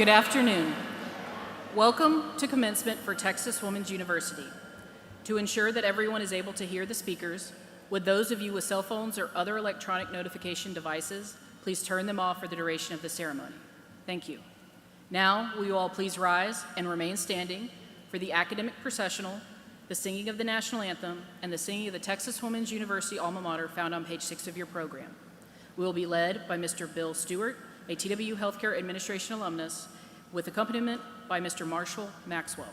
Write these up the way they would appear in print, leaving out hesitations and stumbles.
Good afternoon. Welcome to commencement for Texas Women's University. To ensure that everyone is able to hear the speakers, would those of you with cell phones or other electronic notification devices please turn them off for the duration of the ceremony? Thank you. Now, will you all please rise and remain standing for the academic processional, the singing of the national anthem, and the singing of the Texas Women's University alma mater found on page 6 of your program. We will be led by Mr. Bill Stewart, a TWU Healthcare Administration alumnus, with accompaniment by Mr. Marshall Maxwell.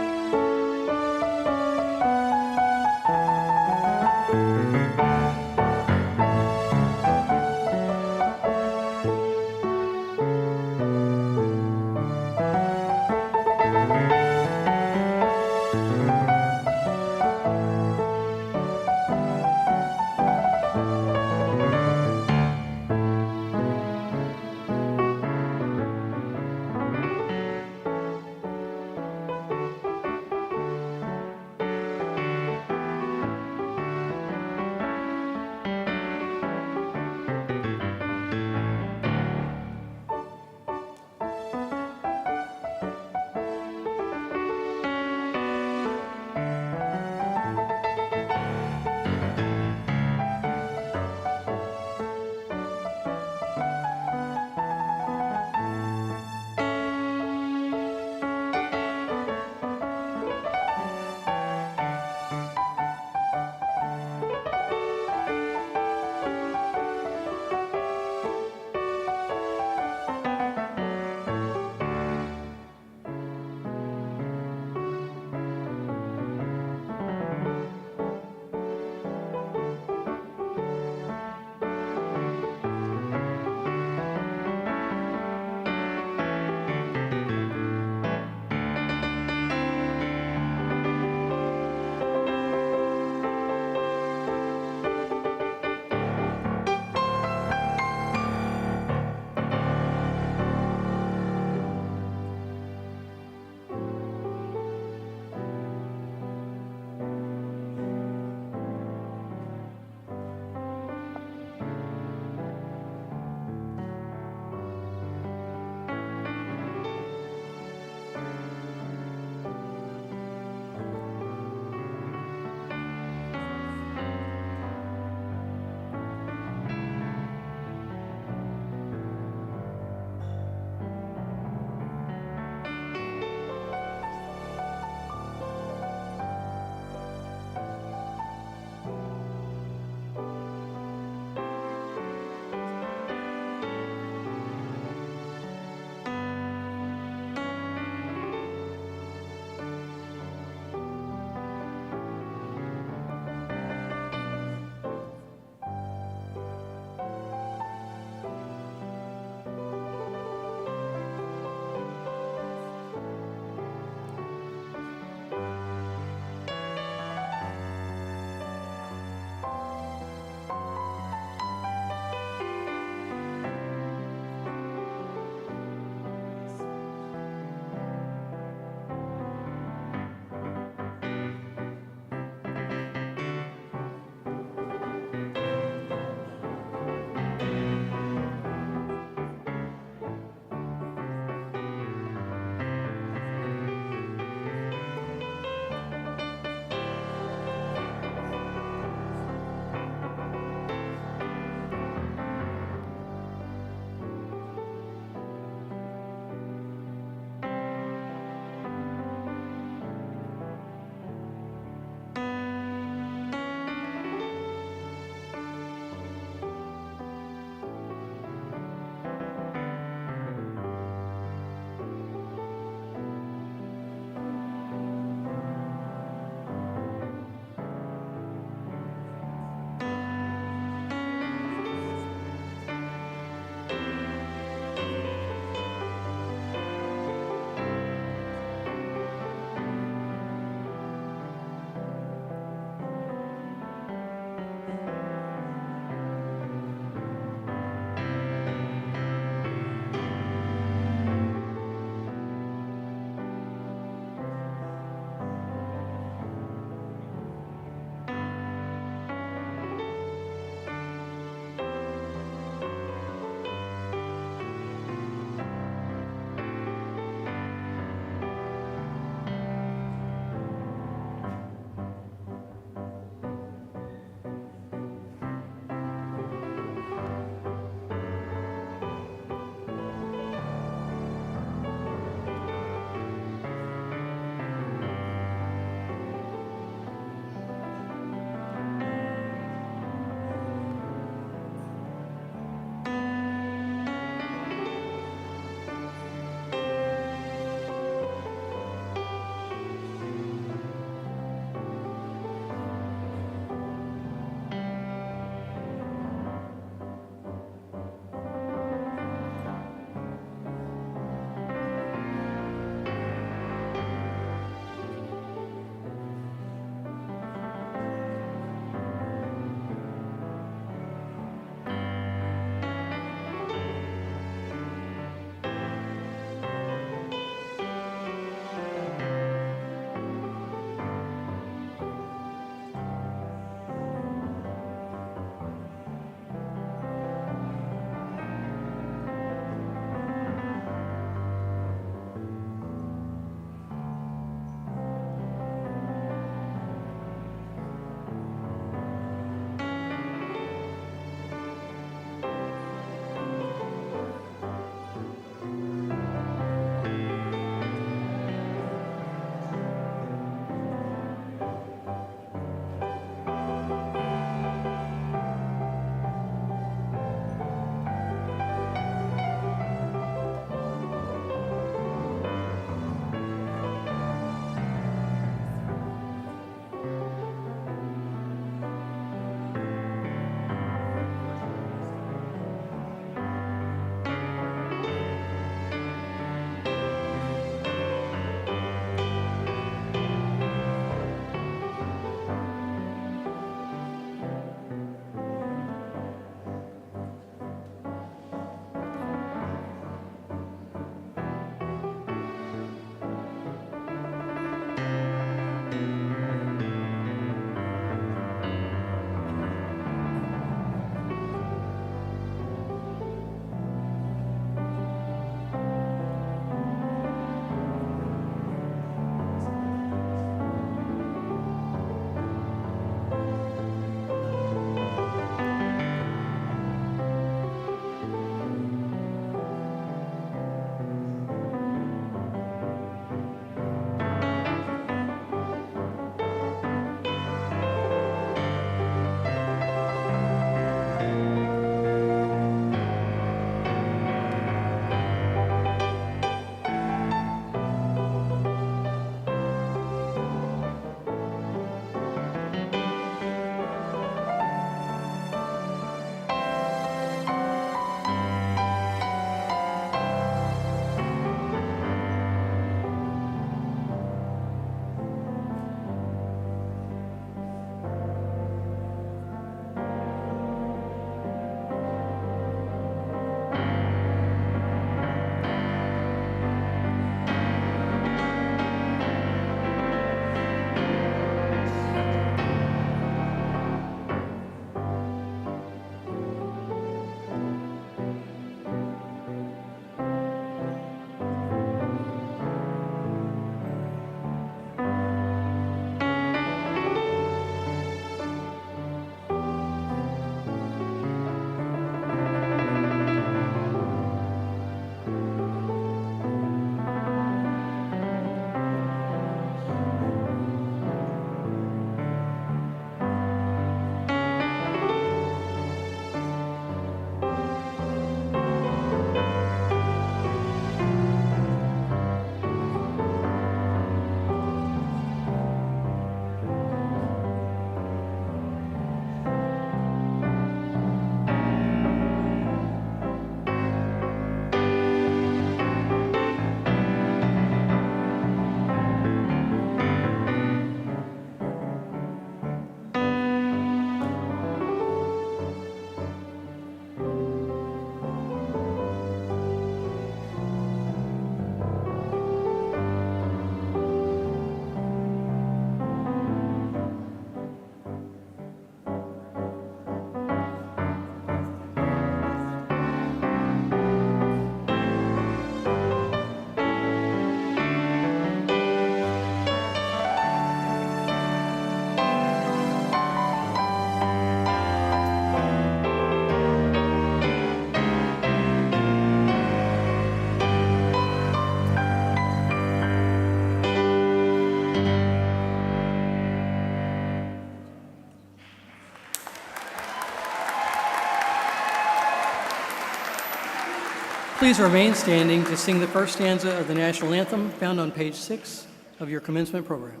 Please remain standing to sing the first stanza of the national anthem found on page 6 of your commencement program.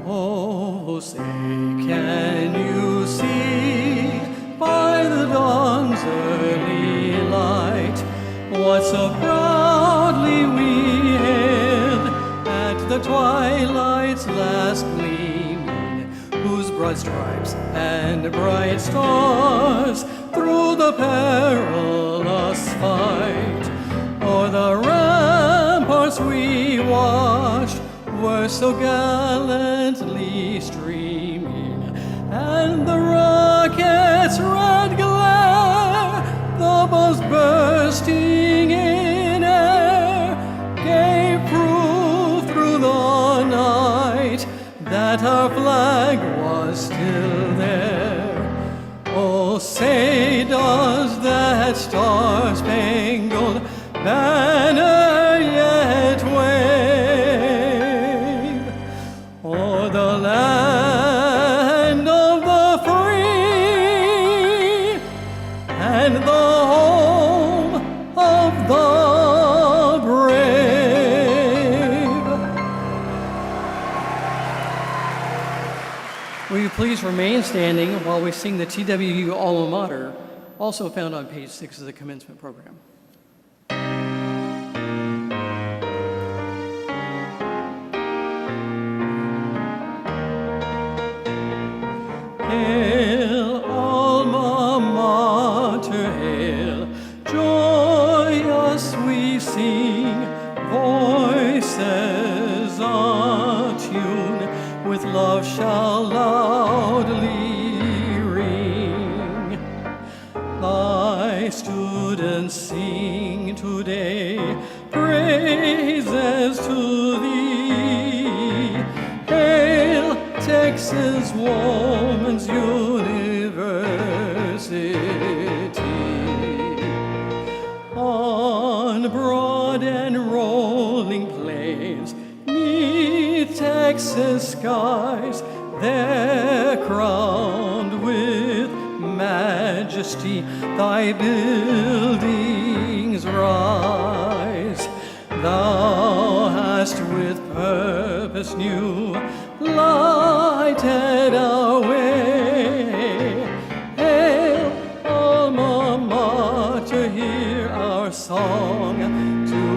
Oh, say, can you see by the dawn's early light what so proudly we hailed at the twilight's last gleaming, whose broad stripes and bright stars through the perilous fight o'er the ramparts we watched were so gallantly streaming, and the rocket's red glare, the bombs bursting in air, gave proof through the night that our flag was still there. Oh, say, does that star-spangled banner yet wave o'er the land of the free and the home of the brave? Will you please remain standing while we sing the TWU alma mater, also found on page 6 of the commencement program. Hail, alma mater, hail, joyous we sing, voices attuned with love shall loudly ring. Thy students sing today praises to thee. Hail, Texas Woman's University. On broad and rolling plains, 'neath Texas skies, they're crowned with majesty, thy buildings rise. Thou hast with purpose new lighted our way. Hail, alma mater, hear our song today.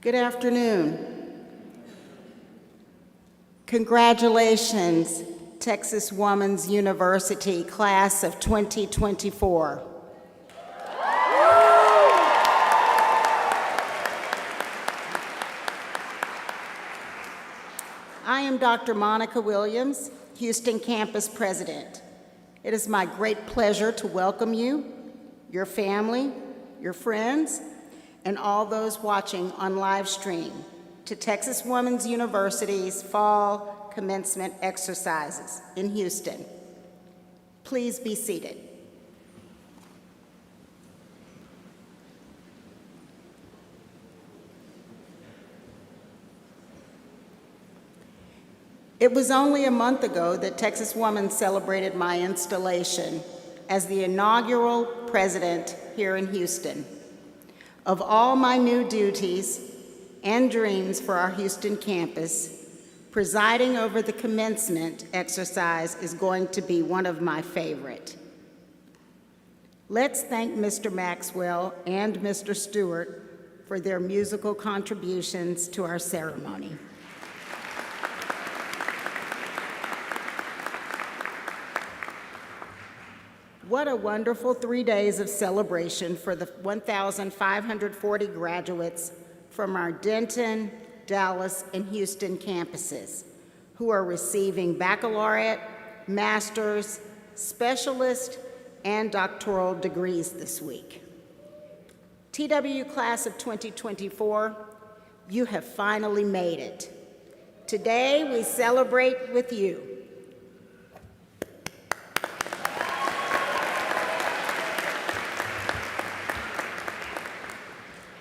Good afternoon. Congratulations, Texas Woman's University class of 2024. I am Dr. Monica Williams, Houston Campus President. It is my great pleasure to welcome you, your family, your friends, and all those watching on live stream to Texas Woman's University's Fall Commencement Exercises in Houston. Please be seated. It was only a month ago that Texas Woman celebrated my installation as the inaugural president here in Houston. Of all my new duties and dreams for our Houston campus, presiding over the commencement exercise is going to be one of my favorite. Let's thank Mr. Maxwell and Mr. Stewart for their musical contributions to our ceremony. What a wonderful 3 days of celebration for the 1,540 graduates from our Denton, Dallas, and Houston campuses who are receiving baccalaureate, master's, specialist, and doctoral degrees this week. TWU class of 2024, you have finally made it. Today, we celebrate with you.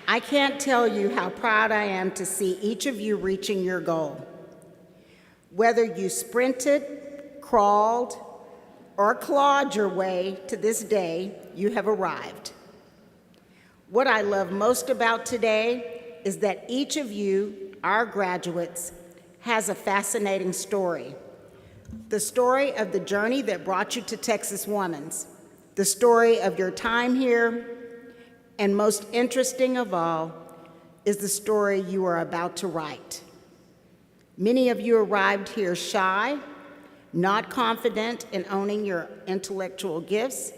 I can't tell you how proud I am to see each of you reaching your goal. Whether you sprinted, crawled, or clawed your way to this day, you have arrived. What I love most about today is that each of you, our graduates, has a fascinating story. The story of the journey that brought you to Texas Woman's, the story of your time here, and most interesting of all is the story you are about to write. Many of you arrived here shy, not confident in owning your intellectual gifts.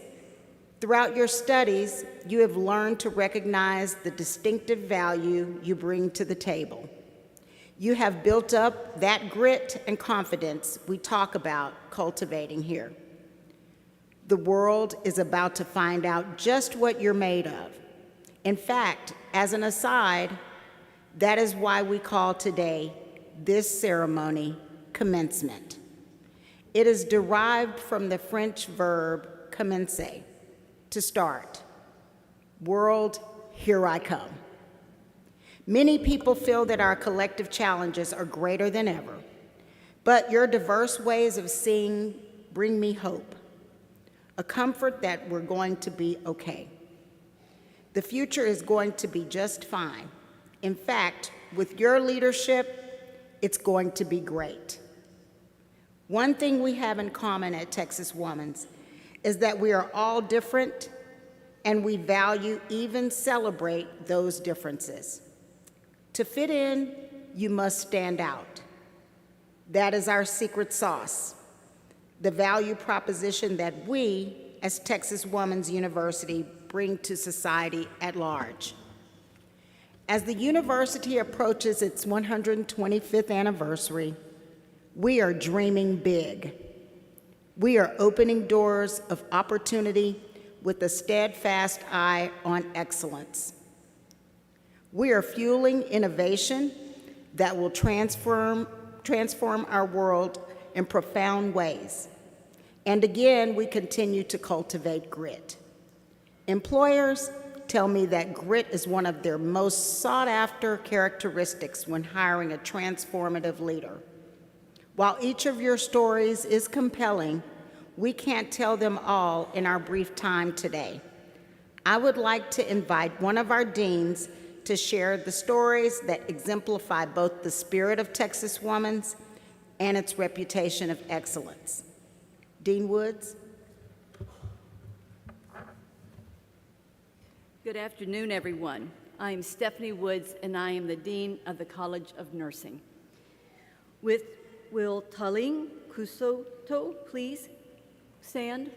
Throughout your studies, you have learned to recognize the distinctive value you bring to the table. You have built up that grit and confidence we talk about cultivating here. The world is about to find out just what you're made of. In fact, as an aside, that is why we call today this ceremony commencement. It is derived from the French verb commencer, to start. World, here I come. Many people feel that our collective challenges are greater than ever, but your diverse ways of seeing bring me hope, a comfort that we're going to be okay. The future is going to be just fine. In fact, with your leadership, it's going to be great. One thing we have in common at Texas Woman's is that we are all different, and we value, even celebrate, those differences. To fit in, you must stand out. That is our secret sauce, the value proposition that we, as Texas Woman's University, bring to society at large. As the university approaches its 125th anniversary, we are dreaming big. We are opening doors of opportunity with a steadfast eye on excellence. We are fueling innovation that will transform our world in profound ways. And again, we continue to cultivate grit. Employers tell me that grit is one of their most sought-after characteristics when hiring a transformative leader. While each of your stories is compelling, we can't tell them all in our brief time today. I would like to invite one of our deans to share the stories that exemplify both the spirit of Texas Woman's and its reputation of excellence. Dean Woods. Good afternoon, everyone. I am Stephanie Woods, and I am the Dean of the College of Nursing. Will Taling Kusoto please stand?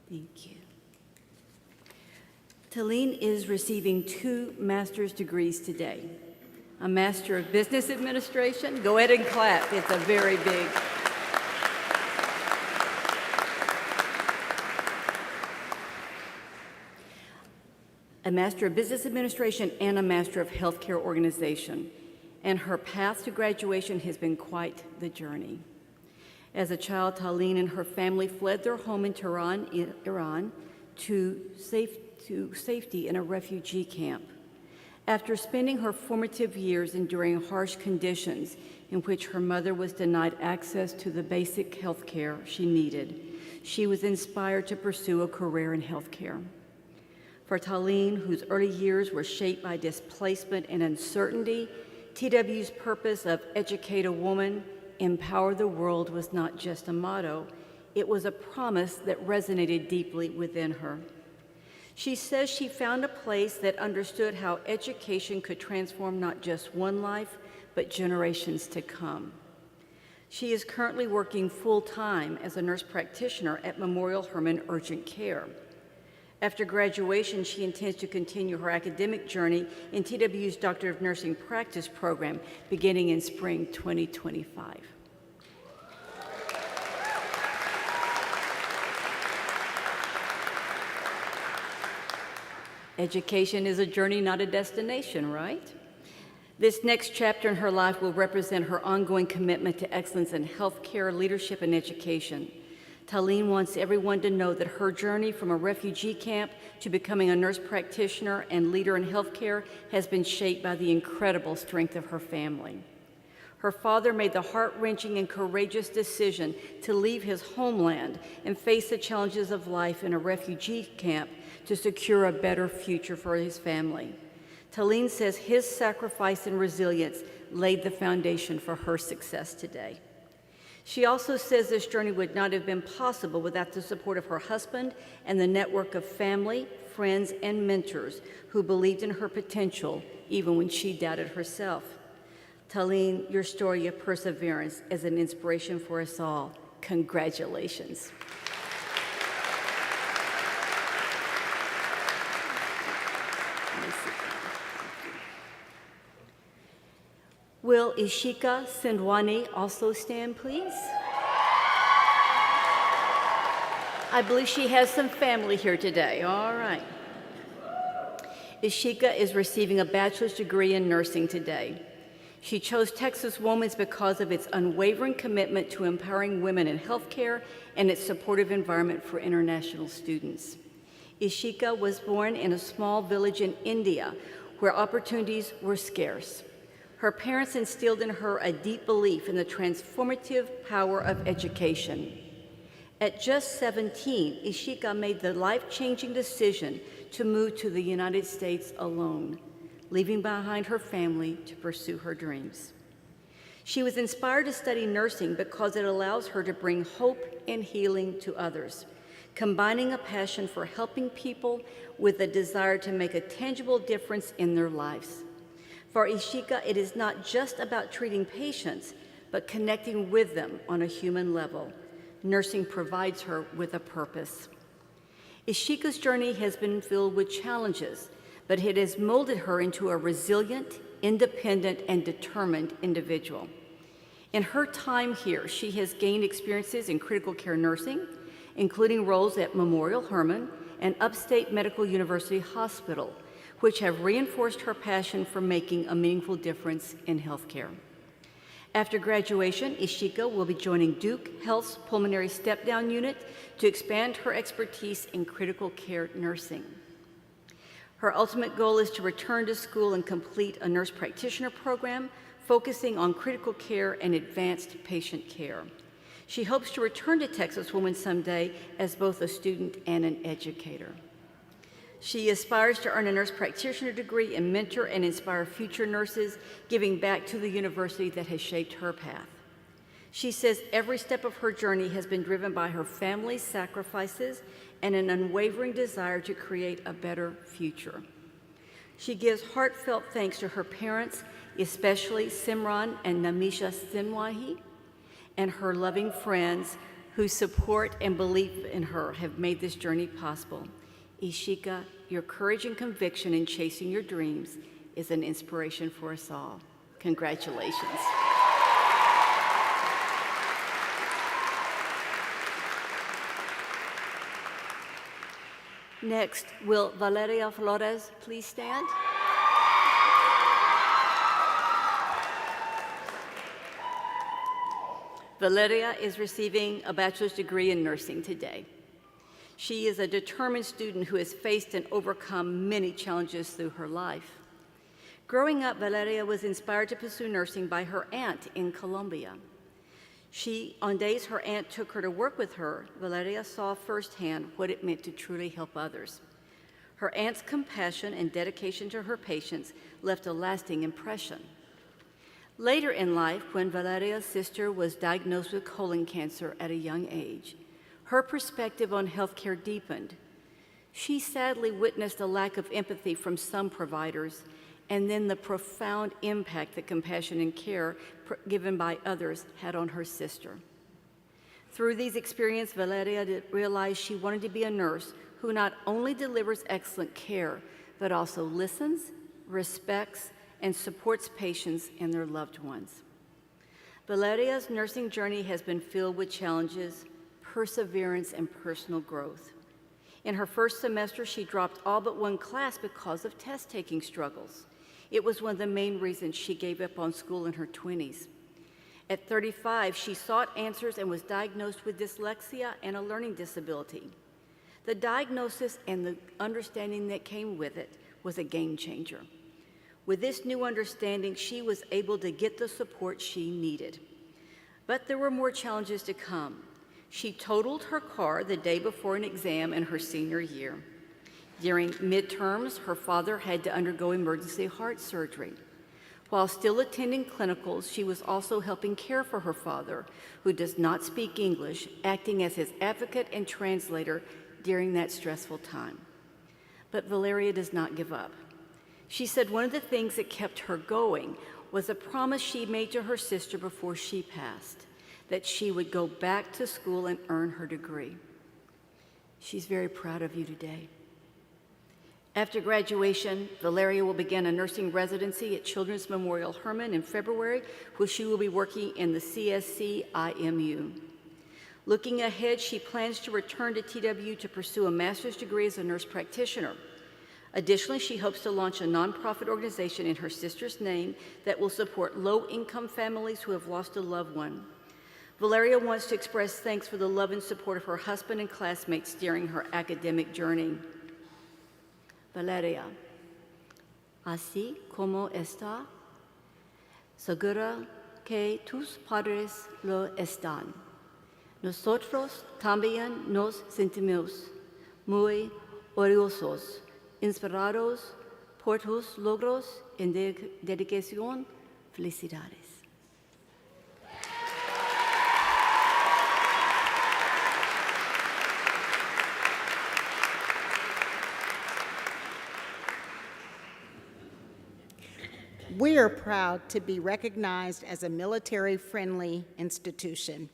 Thank you. Taling is receiving 2 master's degrees today. A Master of Business Administration. Go ahead and clap. It's a very big. A Master of Business Administration and a Master of Healthcare Organization. And her path to graduation has been quite the journey. As a child, Taling and her family fled their home in Tehran, Iran, to safety in a refugee camp. After spending her formative years enduring harsh conditions in which her mother was denied access to the basic health care she needed, she was inspired to pursue a career in healthcare. For Taling, whose early years were shaped by displacement and uncertainty, TWU's purpose of educate a woman, empower the world was not just a motto, it was a promise that resonated deeply within her. She says she found a place that understood how education could transform not just one life, but generations to come. She is currently working full-time as a nurse practitioner at Memorial Hermann Urgent Care. After graduation, she intends to continue her academic journey in TWU's Doctor of Nursing Practice program beginning in spring 2025. Education is a journey, not a destination, right? This next chapter in her life will represent her ongoing commitment to excellence in healthcare, leadership, and education. Talene wants everyone to know that her journey from a refugee camp to becoming a nurse practitioner and leader in healthcare has been shaped by the incredible strength of her family. Her father made the heart-wrenching and courageous decision to leave his homeland and face the challenges of life in a refugee camp to secure a better future for his family. Talene says his sacrifice and resilience laid the foundation for her success today. She also says this journey would not have been possible without the support of her husband and the network of family, friends, and mentors who believed in her potential even when she doubted herself. Talene, your story of perseverance is an inspiration for us all. Congratulations. Will Ishika Sindwani also stand, please? I believe she has some family here today. All right. Ishika is receiving a bachelor's degree in nursing today. She chose Texas Women's because of its unwavering commitment to empowering women in healthcare and its supportive environment for international students. Ishika was born in a small village in India where opportunities were scarce. Her parents instilled in her a deep belief in the transformative power of education. At just 17, Ishika made the life-changing decision to move to the United States alone, leaving behind her family to pursue her dreams. She was inspired to study nursing because it allows her to bring hope and healing to others, combining a passion for helping people with a desire to make a tangible difference in their lives. For Ishika, it is not just about treating patients, but connecting with them on a human level. Nursing provides her with a purpose. Ishika's journey has been filled with challenges, but it has molded her into a resilient, independent, and determined individual. In her time here, she has gained experiences in critical care nursing, including roles at Memorial Hermann and Upstate Medical University Hospital, which have reinforced her passion for making a meaningful difference in healthcare. After graduation, Ishika will be joining Duke Health's Pulmonary Step-Down Unit to expand her expertise in critical care nursing. Her ultimate goal is to return to school and complete a nurse practitioner program focusing on critical care and advanced patient care. She hopes to return to Texas Women someday as both a student and an educator. She aspires to earn a nurse practitioner degree and mentor and inspire future nurses, giving back to the university that has shaped her path. She says every step of her journey has been driven by her family's sacrifices and an unwavering desire to create a better future. She gives heartfelt thanks to her parents, especially Simran and Namisha Sinwahi, and her loving friends whose support and belief in her have made this journey possible. Ishika, your courage and conviction in chasing your dreams is an inspiration for us all. Congratulations. Next, will Valeria Flores please stand? Valeria is receiving a bachelor's degree in nursing today. She is a determined student who has faced and overcome many challenges through her life. Growing up, Valeria was inspired to pursue nursing by her aunt in Colombia. On days her aunt took her to work with her, Valeria saw firsthand what it meant to truly help others. Her aunt's compassion and dedication to her patients left a lasting impression. Later in life, when Valeria's sister was diagnosed with colon cancer at a young age, her perspective on healthcare deepened. She sadly witnessed a lack of empathy from some providers and then the profound impact that compassion and care given by others had on her sister. Through these experiences, Valeria realized she wanted to be a nurse who not only delivers excellent care, but also listens, respects, and supports patients and their loved ones. Valeria's nursing journey has been filled with challenges, perseverance, and personal growth. In her first semester, she dropped all but one class because of test-taking struggles. It was one of the main reasons she gave up on school in her 20s. At 35, she sought answers and was diagnosed with dyslexia and a learning disability. The diagnosis and the understanding that came with it was a game changer. With this new understanding, she was able to get the support she needed. But there were more challenges to come. She totaled her car the day before an exam in her senior year. During midterms, her father had to undergo emergency heart surgery. While still attending clinicals, she was also helping care for her father, who does not speak English, acting as his advocate and translator during that stressful time. But Valeria does not give up. She said one of the things that kept her going was a promise she made to her sister before she passed, that she would go back to school and earn her degree. She's very proud of you today. After graduation, Valeria will begin a nursing residency at Children's Memorial Hermann in February, where she will be working in the CSC IMU. Looking ahead, she plans to return to TWU to pursue a master's degree as a nurse practitioner. Additionally, she hopes to launch a nonprofit organization in her sister's name that will support low-income families who have lost a loved one. Valeria wants to express thanks for the love and support of her husband and classmates during her academic journey. Valeria, así como está, segura que tus padres lo están. Nosotros también nos sentimos muy orgullosos, inspirados por tus logros en dedicación. Felicidades. We are proud to be recognized as a military-friendly institution.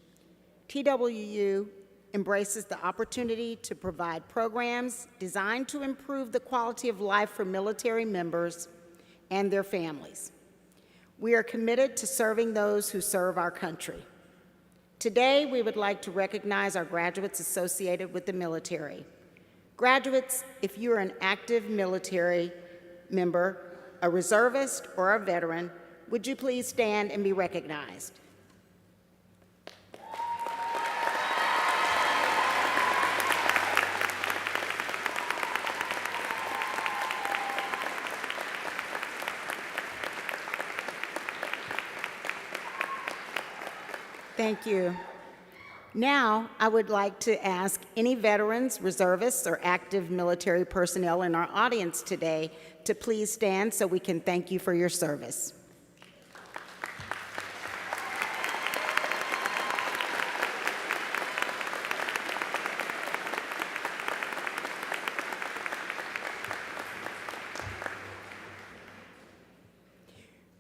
TWU embraces the opportunity to provide programs designed to improve the quality of life for military members and their families. We are committed to serving those who serve our country. Today, we would like to recognize our graduates associated with the military. Graduates, if you are an active military member, a reservist, or a veteran, would you please stand and be recognized? Thank you. Now, I would like to ask any veterans, reservists, or active military personnel in our audience today to please stand so we can thank you for your service.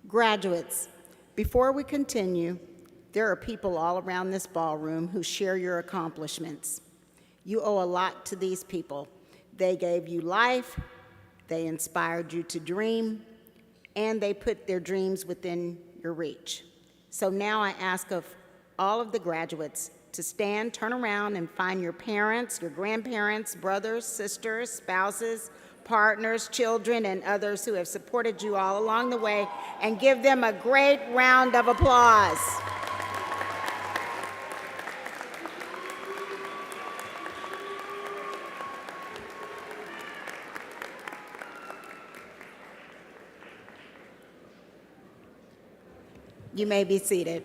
Graduates, before we continue, there are people all around this ballroom who share your accomplishments. You owe a lot to these people. They gave you life, they inspired you to dream, and they put their dreams within your reach. So now I ask of all of the graduates to stand, turn around, and find your parents, your grandparents, brothers, sisters, spouses, partners, children, and others who have supported you all along the way, and give them a great round of applause. You may be seated.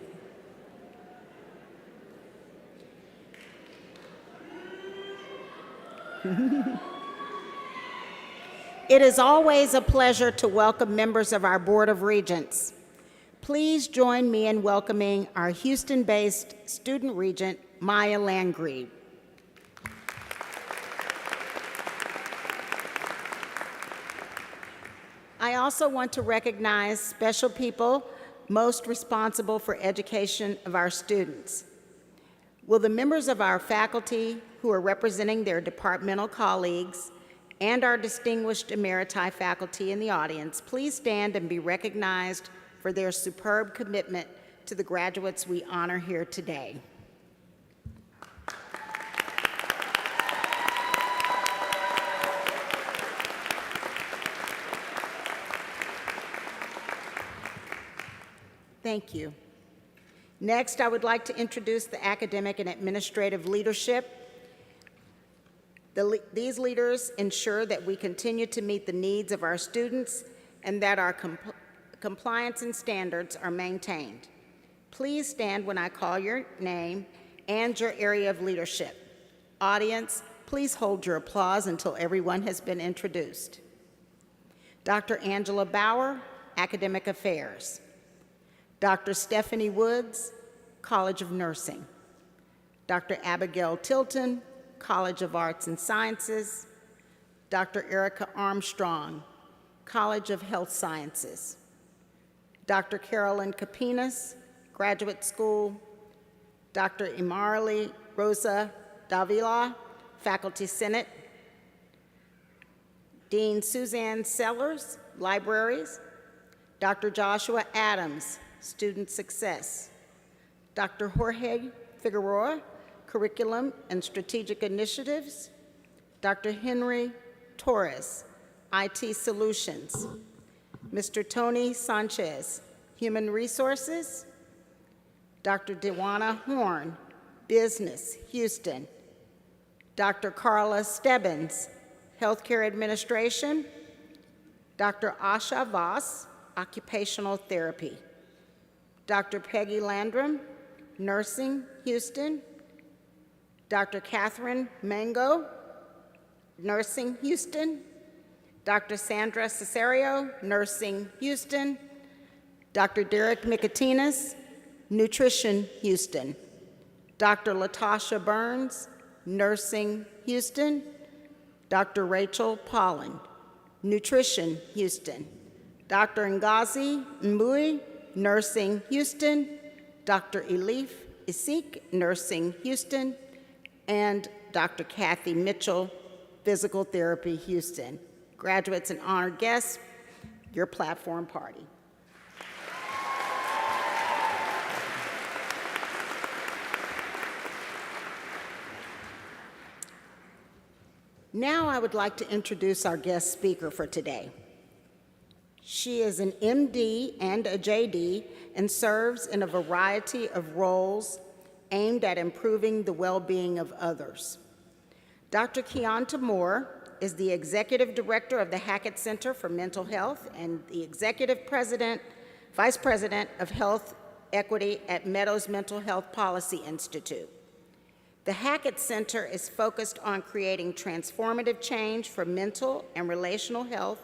It is always a pleasure to welcome members of our Board of Regents. Please join me in welcoming our Houston-based student regent, Maya Landgrebe. I I also want to recognize special people most responsible for education of our students. Will the members of our faculty who are representing their departmental colleagues and our distinguished emeriti faculty in the audience please stand and be recognized for their superb commitment to the graduates we honor here today. Thank you. Next, I would like to introduce the academic and administrative leadership. These leaders ensure that we continue to meet the needs of our students and that our compliance and standards are maintained. Please stand when I call your name and your area of leadership. Audience, please hold your applause until everyone has been introduced. Dr. Angela Bauer, Academic Affairs. Dr. Stephanie Woods, College of Nursing. Dr. Abigail Tilton, College of Arts and Sciences. Dr. Erica Armstrong, College of Health Sciences. Dr. Carolyn Capinas, Graduate School. Dr. Imarly Rosa Davila, Faculty Senate. Dean Suzanne Sellers, Libraries. Dr. Joshua Adams, Student Success. Dr. Jorge Figueroa, Curriculum and Strategic Initiatives. Dr. Henry Torres, IT Solutions. Mr. Tony Sanchez, Human Resources. Dr. Dewana Horn, Business, Houston. Dr. Carla Stebbins, Healthcare Administration. Dr. Asha Voss, Occupational Therapy. Dr. Peggy Landrum, Nursing, Houston. Dr. Catherine Mango, Nursing, Houston. Dr. Sandra Cesario, Nursing, Houston. Dr. Derek Mikatinas, Nutrition, Houston. Dr. Latasha Burns, Nursing, Houston. Dr. Rachel Pollan, Nutrition, Houston. Dr. Ngozi Mbui, Nursing, Houston. Dr. Elif Isik, Nursing, Houston. And Dr. Kathy Mitchell, Physical Therapy, Houston. Graduates and honored guests, your platform party. Now I would like to introduce our guest speaker for today. She is an MD and a JD and serves in a variety of roles aimed at improving the well-being of others. Dr. Keonta Moore is the Executive Director of the Hackett Center for Mental Health and the Vice President of Health Equity at Meadows Mental Health Policy Institute. The Hackett Center is focused on creating transformative change for mental and relational health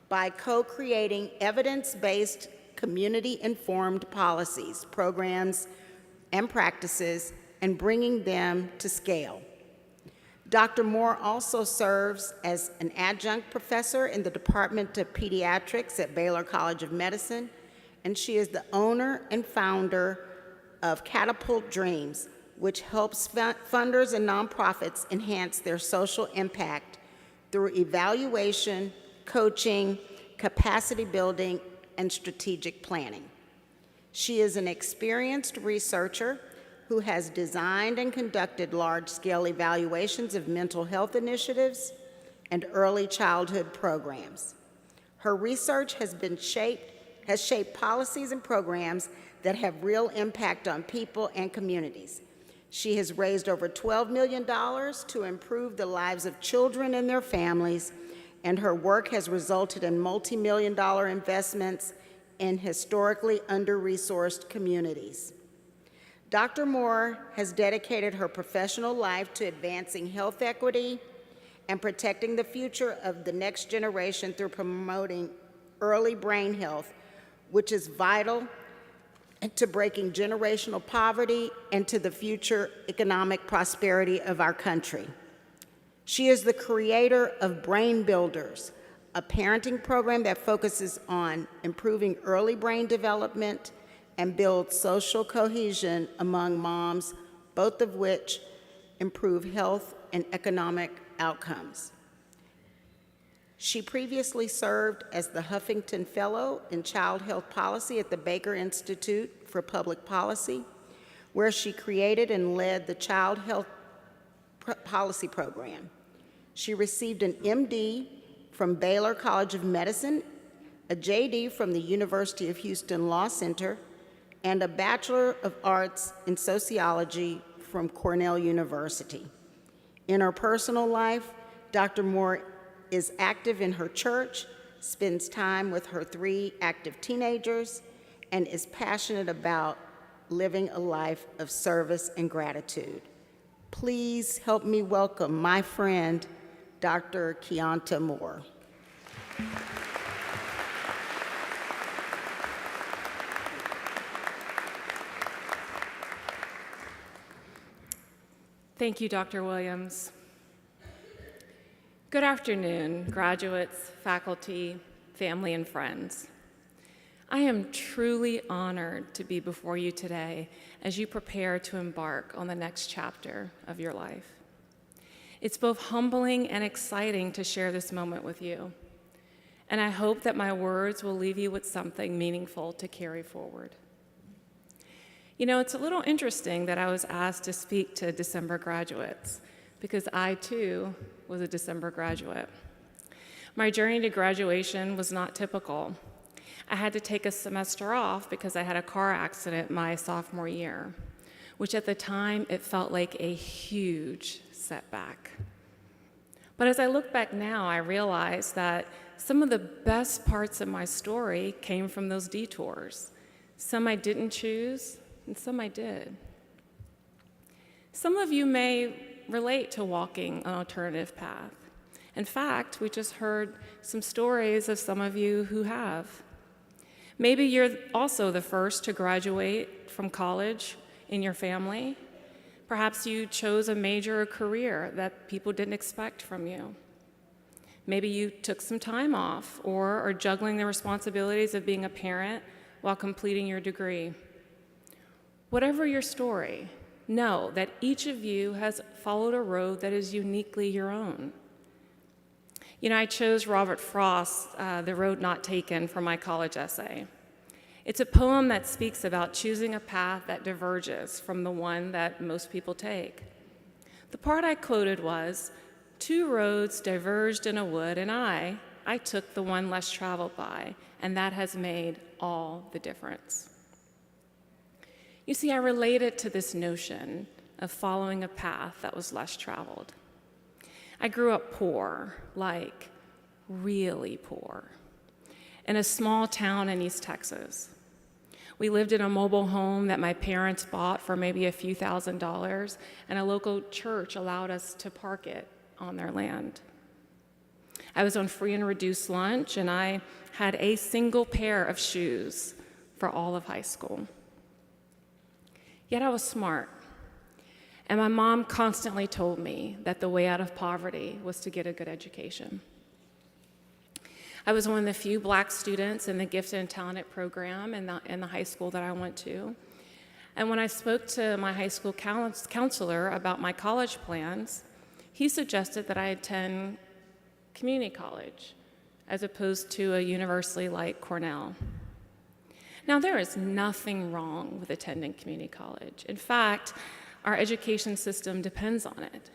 by co-creating evidence-based, community-informed policies, programs, and practices, and bringing them to scale. Dr. Moore also serves as an adjunct professor in the Department of Pediatrics at Baylor College of Medicine, and she is the owner and founder of Catapult Dreams, which helps funders and nonprofits enhance their social impact through evaluation, coaching, capacity building, and strategic planning. She is an experienced researcher who has designed and conducted large-scale evaluations of mental health initiatives and early childhood programs. Her research has shaped policies and programs that have real impact on people and communities. She has raised over $12 million to improve the lives of children and their families, and her work has resulted in multi-million-dollar investments in historically under-resourced communities. Dr. Moore has dedicated her professional life to advancing health equity and protecting the future of the next generation through promoting early brain health, which is vital to breaking generational poverty and to the future economic prosperity of our country. She is the creator of Brain Builders, a parenting program that focuses on improving early brain development and builds social cohesion among moms, both of which improve health and economic outcomes. She previously served as the Huffington Fellow in Child Health Policy at the Baker Institute for Public Policy, where she created and led the Child Health Policy Program. She received an MD from Baylor College of Medicine, a JD from the University of Houston Law Center, and a Bachelor of Arts in Sociology from Cornell University. In her personal life, Dr. Moore is active in her church, spends time with her 3 active teenagers, and is passionate about living a life of service and gratitude. Please help me welcome my friend, Dr. Keonta Moore. Thank you, Dr. Williams. Good afternoon, graduates, faculty, family, and friends. I am truly honored to be before you today as you prepare to embark on the next chapter of your life. It's both humbling and exciting to share this moment with you, and I hope that my words will leave you with something meaningful to carry forward. You know, it's a little interesting that I was asked to speak to December graduates, because I, too, was a December graduate. My journey to graduation was not typical. I had to take a semester off because I had a car accident my sophomore year, which at the time, it felt like a huge setback. But as I look back now, I realize that some of the best parts of my story came from those detours. Some I didn't choose, and some I did. Some of you may relate to walking an alternative path. In fact, we just heard some stories of some of you who have. Maybe you're also the first to graduate from college in your family. Perhaps you chose a major or career that people didn't expect from you. Maybe you took some time off or are juggling the responsibilities of being a parent while completing your degree. Whatever your story, know that each of you has followed a road that is uniquely your own. You know, I chose Robert Frost's The Road Not Taken for my college essay. It's a poem that speaks about choosing a path that diverges from the one that most people take. The part I quoted was, "Two roads diverged in a wood, and I took the one less traveled by, and that has made all the difference." You see, I related to this notion of following a path that was less traveled. I grew up poor, like really poor, in a small town in East Texas. We lived in a mobile home that my parents bought for maybe a few $1,000s, and a local church allowed us to park it on their land. I was on free and reduced lunch, and I had a single pair of shoes for all of high school. Yet I was smart, and my mom constantly told me that the way out of poverty was to get a good education. I was one of the few Black students in the Gifted and Talented program in the high school that I went to. And when I spoke to my high school counselor about my college plans, he suggested that I attend community college as opposed to a university like Cornell. Now, there is nothing wrong with attending community college. In fact, our education system depends on it.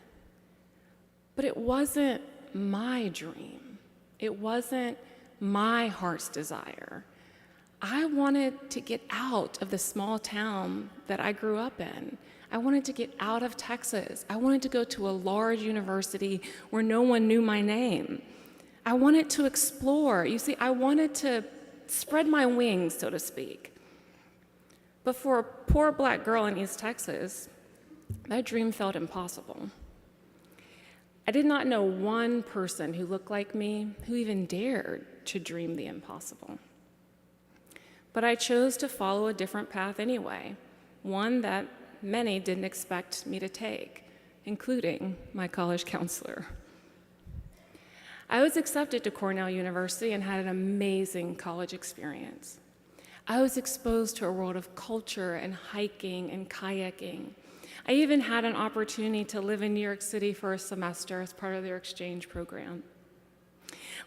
But it wasn't my dream. It wasn't my heart's desire. I wanted to get out of the small town that I grew up in. I wanted to get out of Texas. I wanted to go to a large university where no one knew my name. I wanted to explore. You see, I wanted to spread my wings, so to speak. But for a poor Black girl in East Texas, that dream felt impossible. I did not know one person who looked like me who even dared to dream the impossible. But I chose to follow a different path anyway, one that many didn't expect me to take, including my college counselor. I was accepted to Cornell University and had an amazing college experience. I was exposed to a world of culture and hiking and kayaking. I even had an opportunity to live in New York City for a semester as part of their exchange program.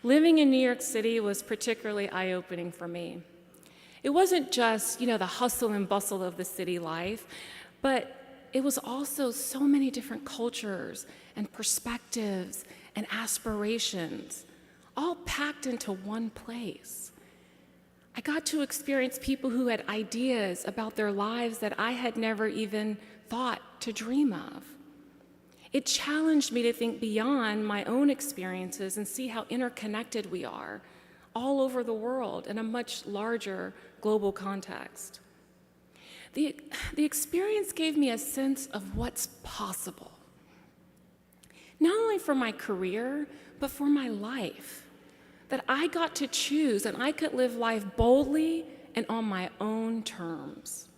Living in New York City was particularly eye-opening for me. It wasn't just, the hustle and bustle of the city life, but it was also so many different cultures and perspectives and aspirations, all packed into one place. I got to experience people who had ideas about their lives that I had never even thought to dream of. It challenged me to think beyond my own experiences and see how interconnected we are all over the world in a much larger global context. The experience gave me a sense of what's possible, not only for my career, but for my life, that I got to choose and I could live life boldly and on my own terms.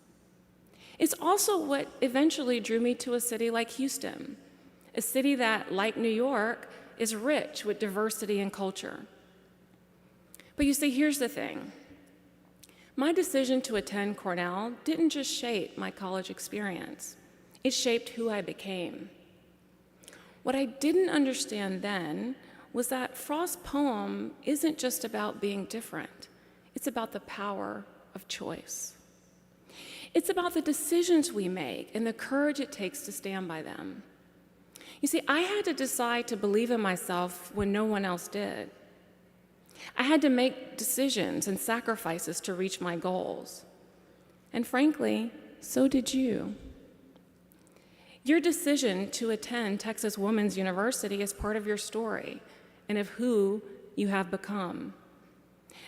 It's also what eventually drew me to a city like Houston, a city that, like New York, is rich with diversity and culture. But you see, here's the thing. My decision to attend Cornell didn't just shape my college experience. It shaped who I became. What I didn't understand then was that Frost's poem isn't just about being different. It's about the power of choice. It's about the decisions we make and the courage it takes to stand by them. You see, I had to decide to believe in myself when no one else did. I had to make decisions and sacrifices to reach my goals. And frankly, so did you. Your decision to attend Texas Women's University is part of your story and of who you have become.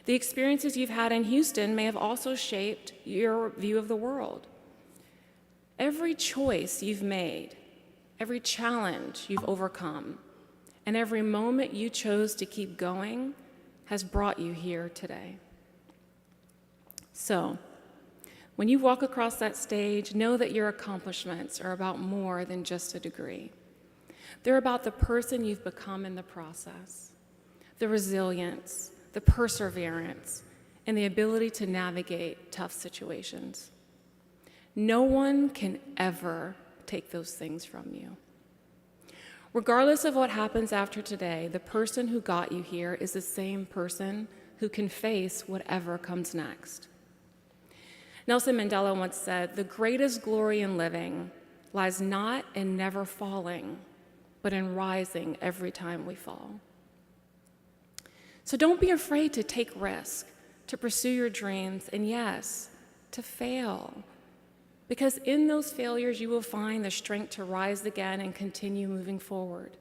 The experiences you've had in Houston may have also shaped your view of the world. Every choice you've made, every challenge you've overcome, and every moment you chose to keep going has brought you here today. So, when you walk across that stage, know that your accomplishments are about more than just a degree. They're about the person you've become in the process, the resilience, the perseverance, and the ability to navigate tough situations. No one can ever take those things from you. Regardless of what happens after today, the person who got you here is the same person who can face whatever comes next. Nelson Mandela once said, "The greatest glory in living lies not in never falling, but in rising every time we fall." So don't be afraid to take risks, to pursue your dreams, and yes, to fail. Because in those failures, you will find the strength to rise again and continue moving forward.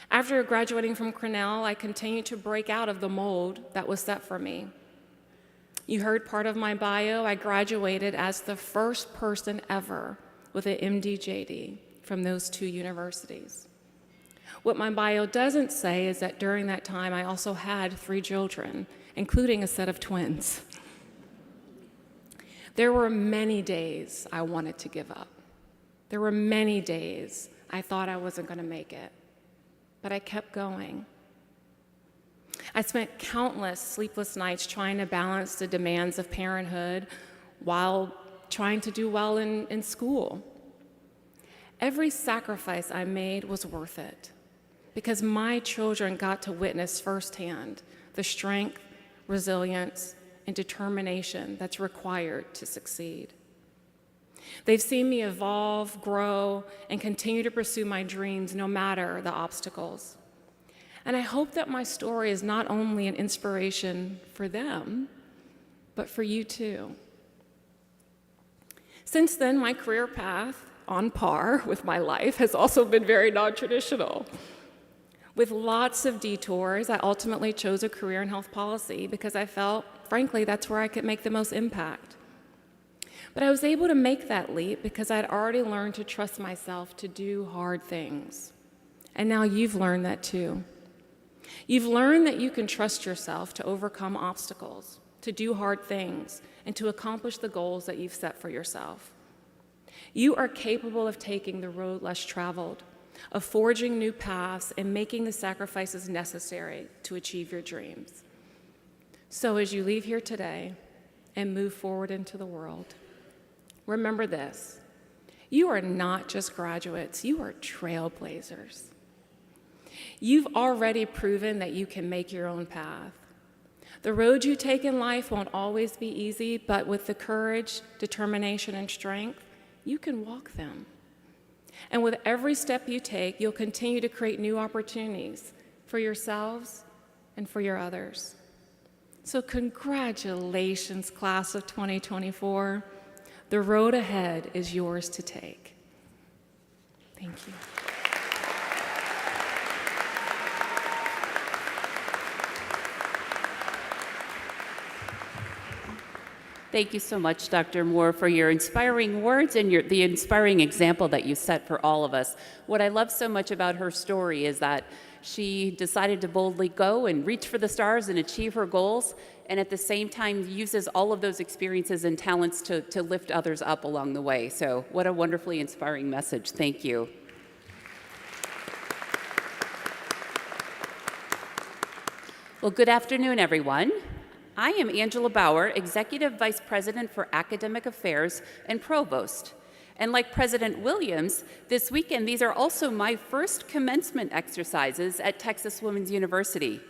After graduating from Cornell, I continued to break out of the mold that was set for me. You heard part of my bio. I graduated as the first person ever with an MD/JD from those two universities. What my bio doesn't say is that during that time, I also had 3 children, including a set of twins. There were many days I wanted to give up. There were many days I thought I wasn't going to make it, but I kept going. I spent countless sleepless nights trying to balance the demands of parenthood while trying to do well in school. Every sacrifice I made was worth it because my children got to witness firsthand the strength, resilience, and determination that's required to succeed. They've seen me evolve, grow, and continue to pursue my dreams no matter the obstacles. And I hope that my story is not only an inspiration for them, but for you too. Since then, my career path, on par with my life, has also been very non-traditional. With lots of detours, I ultimately chose a career in health policy because I felt, frankly, that's where I could make the most impact. But I was able to make that leap because I'd already learned to trust myself to do hard things. And now you've learned that too. You've learned that you can trust yourself to overcome obstacles, to do hard things, and to accomplish the goals that you've set for yourself. You are capable of taking the road less traveled, of forging new paths and making the sacrifices necessary to achieve your dreams. So as you leave here today and move forward into the world, remember this: you are not just graduates, you are trailblazers. You've already proven that you can make your own path. The road you take in life won't always be easy, but with the courage, determination, and strength, you can walk them. And with every step you take, you'll continue to create new opportunities for yourselves and for your others. So congratulations, class of 2024. The road ahead is yours to take. Thank you. Thank you so much, Dr. Moore, for your inspiring words and the inspiring example that you set for all of us. What I love so much about her story is that she decided to boldly go and reach for the stars and achieve her goals, and at the same time uses all of those experiences and talents to lift others up along the way. So what a wonderfully inspiring message. Thank you. Well, good afternoon, everyone. I am Angela Bauer, Executive Vice President for Academic Affairs and Provost. And like President Williams, this weekend, these are also my first commencement exercises at Texas Women's University.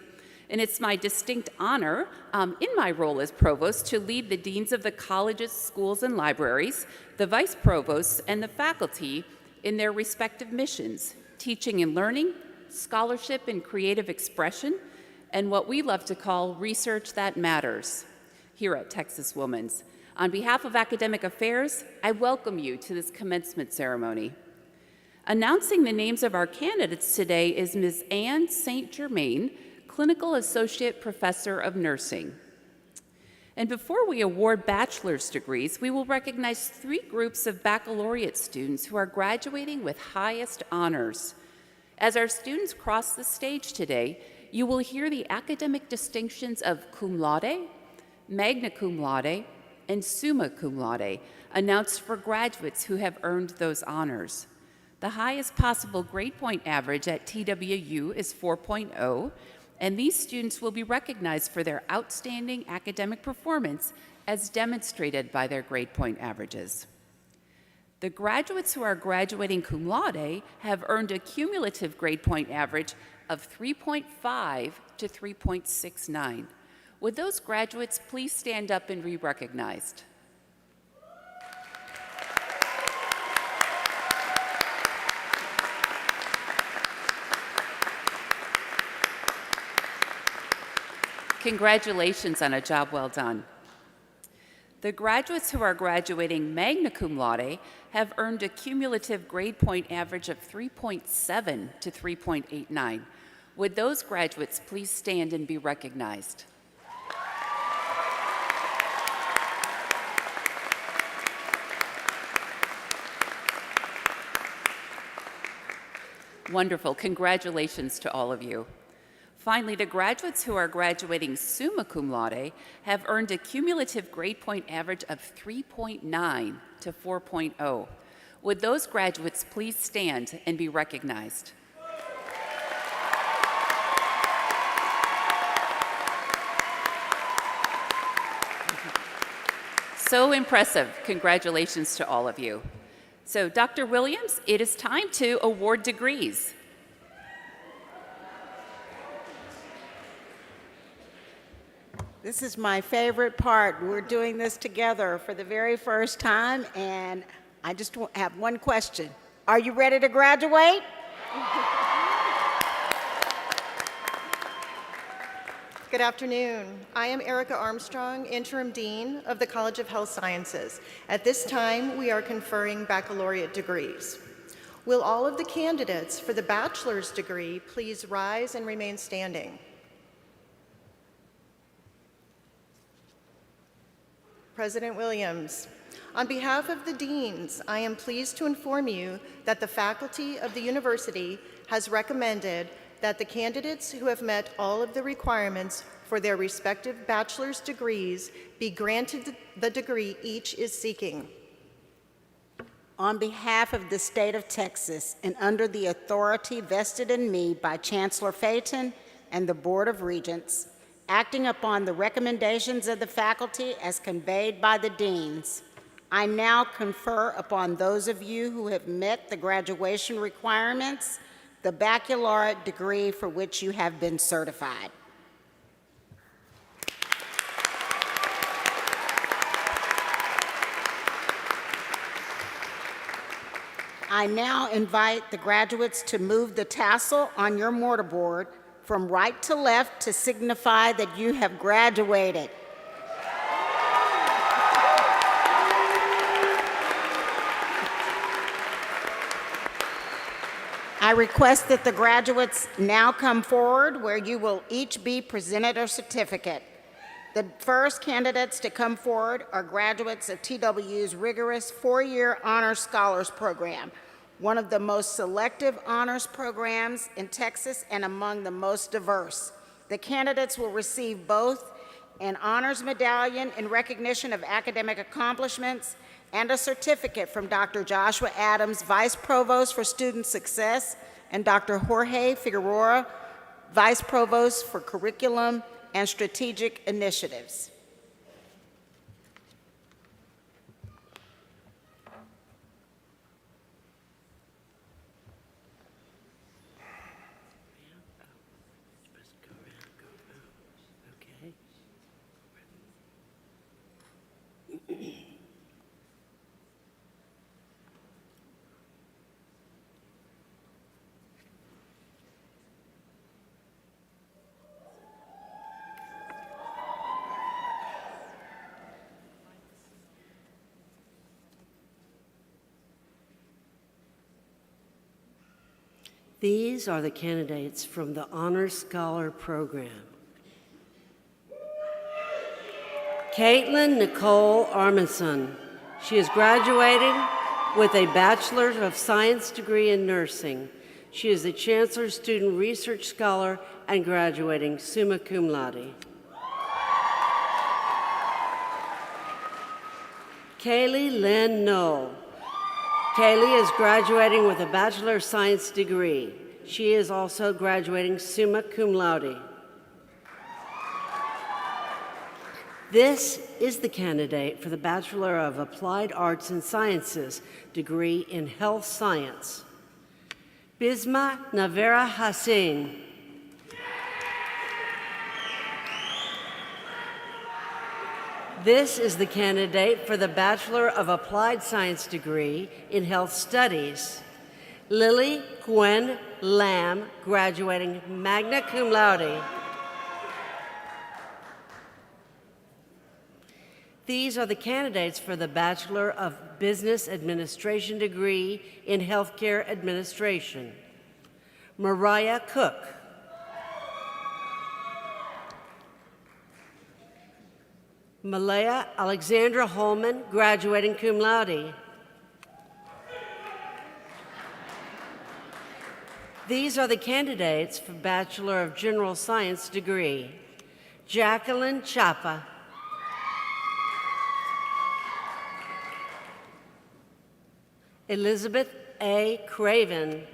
And it's my distinct honor, in my role as provost, to lead the deans of the colleges, schools, and libraries, the vice provosts, and the faculty in their respective missions: teaching and learning, scholarship and creative expression, and what we love to call research that matters here at Texas Women's. On behalf of Academic Affairs, I welcome you to this commencement ceremony. Announcing the names of our candidates today is Ms. Anne St. Germain, Clinical Associate Professor of Nursing. And before we award bachelor's degrees, we will recognize 3 groups of baccalaureate students who are graduating with highest honors. As our students cross the stage today, you will hear the academic distinctions of cum laude, magna cum laude, and summa cum laude announced for graduates who have earned those honors. The highest possible grade point average at TWU is 4.0, and these students will be recognized for their outstanding academic performance as demonstrated by their grade point averages. The graduates who are graduating cum laude have earned a cumulative grade point average of 3.5 to 3.69. Would those graduates please stand up and be recognized? Congratulations on a job well done. The graduates who are graduating magna cum laude have earned a cumulative grade point average of 3.7 to 3.89. Would those graduates please stand and be recognized? Wonderful. Congratulations to all of you. Finally, the graduates who are graduating summa cum laude have earned a cumulative grade point average of 3.9 to 4.0. Would those graduates please stand and be recognized? So impressive. Congratulations to all of you. So, Dr. Williams, it is time to award degrees. This is my favorite part. We're doing this together for the very first time, and I just have one question. Are you ready to graduate? Good afternoon. I am Erica Armstrong, Interim Dean of the College of Health Sciences. At this time, we are conferring baccalaureate degrees. Will all of the candidates for the bachelor's degree please rise and remain standing? President Williams, on behalf of the deans, I am pleased to inform you that the faculty of the university has recommended that the candidates who have met all of the requirements for their respective bachelor's degrees be granted the degree each is seeking. On behalf of the state of Texas and under the authority vested in me by Chancellor Phaeton and the Board of Regents, acting upon the recommendations of the faculty as conveyed by the deans, I now confer upon those of you who have met the graduation requirements the baccalaureate degree for which you have been certified. I now invite the graduates to move the tassel on your mortarboard from right to left to signify that you have graduated. I request that the graduates now come forward where you will each be presented a certificate. The first candidates to come forward are graduates of TWU's rigorous four-year Honors Scholars Program, one of the most selective honors programs in Texas and among the most diverse. The candidates will receive both an honors medallion in recognition of academic accomplishments and a certificate from Dr. Joshua Adams, Vice Provost for Student Success, and Dr. Jorge Figueroa, Vice Provost for Curriculum and Strategic Initiatives. These are the candidates from the Honor Scholar Program. Caitlin Nicole Armisen. She is graduating with a Bachelor of Science degree in nursing. She is a Chancellor Student Research Scholar and graduating summa cum laude. Kaylee Lynn Knoll. Kaylee is graduating with a Bachelor of Science degree. She is also graduating summa cum laude. This is the candidate for the Bachelor of Applied Arts and Sciences degree in Health Science. Bisma Navera Hassin. This is the candidate for the Bachelor of Applied Science degree in Health Studies. Lily Gwen Lamb, graduating magna cum laude. These are the candidates for the Bachelor of Business Administration degree in Healthcare Administration. Mariah Cook. Malaya Alexandra Holman, graduating cum laude. These are the candidates for Bachelor of General Science degree. Jacqueline Chapa. Elizabeth A. Craven.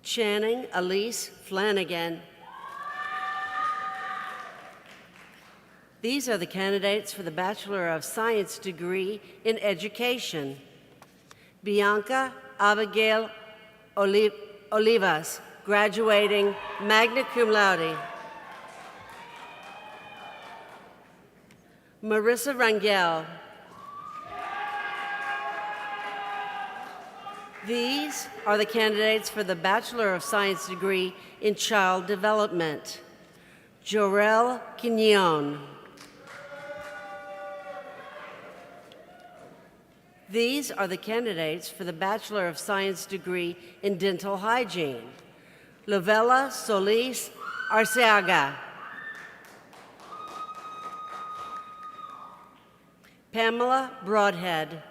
Channing Elise Flanagan. These are the candidates for the Bachelor of Science degree in Education. Bianca Abigail Olivas, graduating magna cum laude. Marissa Rangel. These are the candidates for the Bachelor of Science degree in Child Development. Jorel Quignon. These are the candidates for the Bachelor of Science degree in Dental Hygiene. Lovella Solis Arceaga. Pamela Broadhead.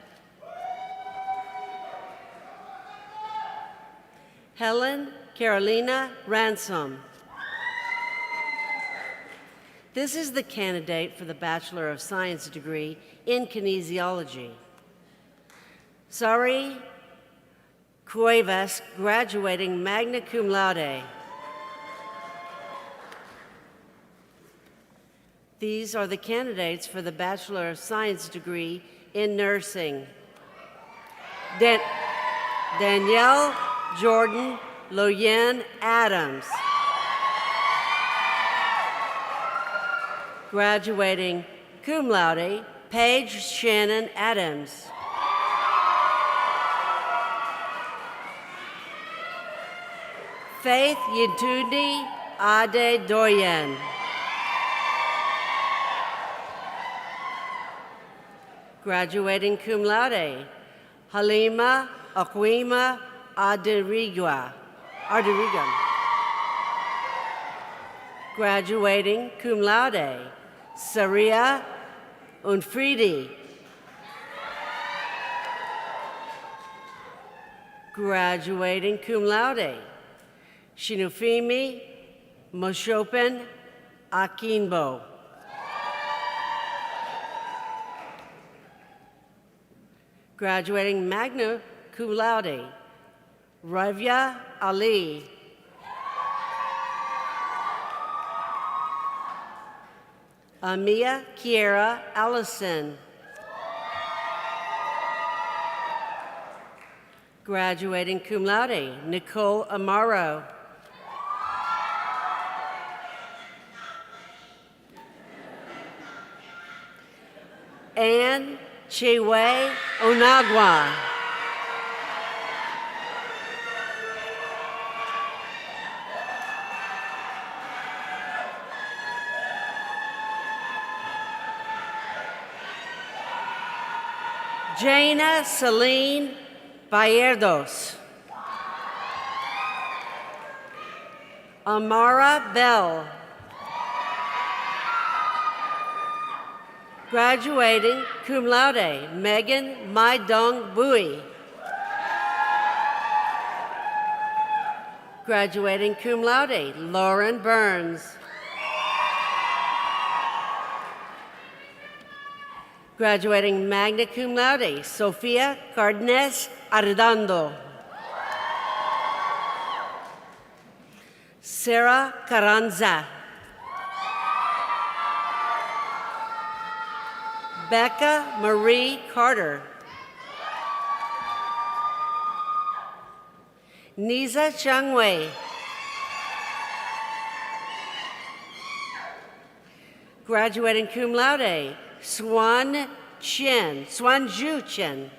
Helen Carolina Ransom. This is the candidate for the Bachelor of Science degree in kinesiology. Sari Cuevas, graduating magna cum laude. These are the candidates for the Bachelor of Science degree in nursing. Danielle Jordan Loyen Adams. Graduating cum laude, Paige Shannon Adams. Faith Yetundi Ade Doyen. Graduating cum laude, Halima Aquima Aderiga. Graduating cum laude, Saria Unfridi. Graduating cum laude, Shinufimi Moshopen Akinbo. Graduating magna cum laude, Ravya Ali. Amia Kiera Allison. Graduating cum laude, Nicole Amaro. Anne Chewe Onagwa. Jaina Celine Bayerdos. Amara Bell. Graduating cum laude, Megan Maidong Bui. Graduating cum laude, Lauren Burns. Graduating magna cum laude, Sofia Cardenas Arredondo. Sarah Carranza. Becca Marie Carter. Niza Changwei. Graduating cum laude, Swan Ju Chen.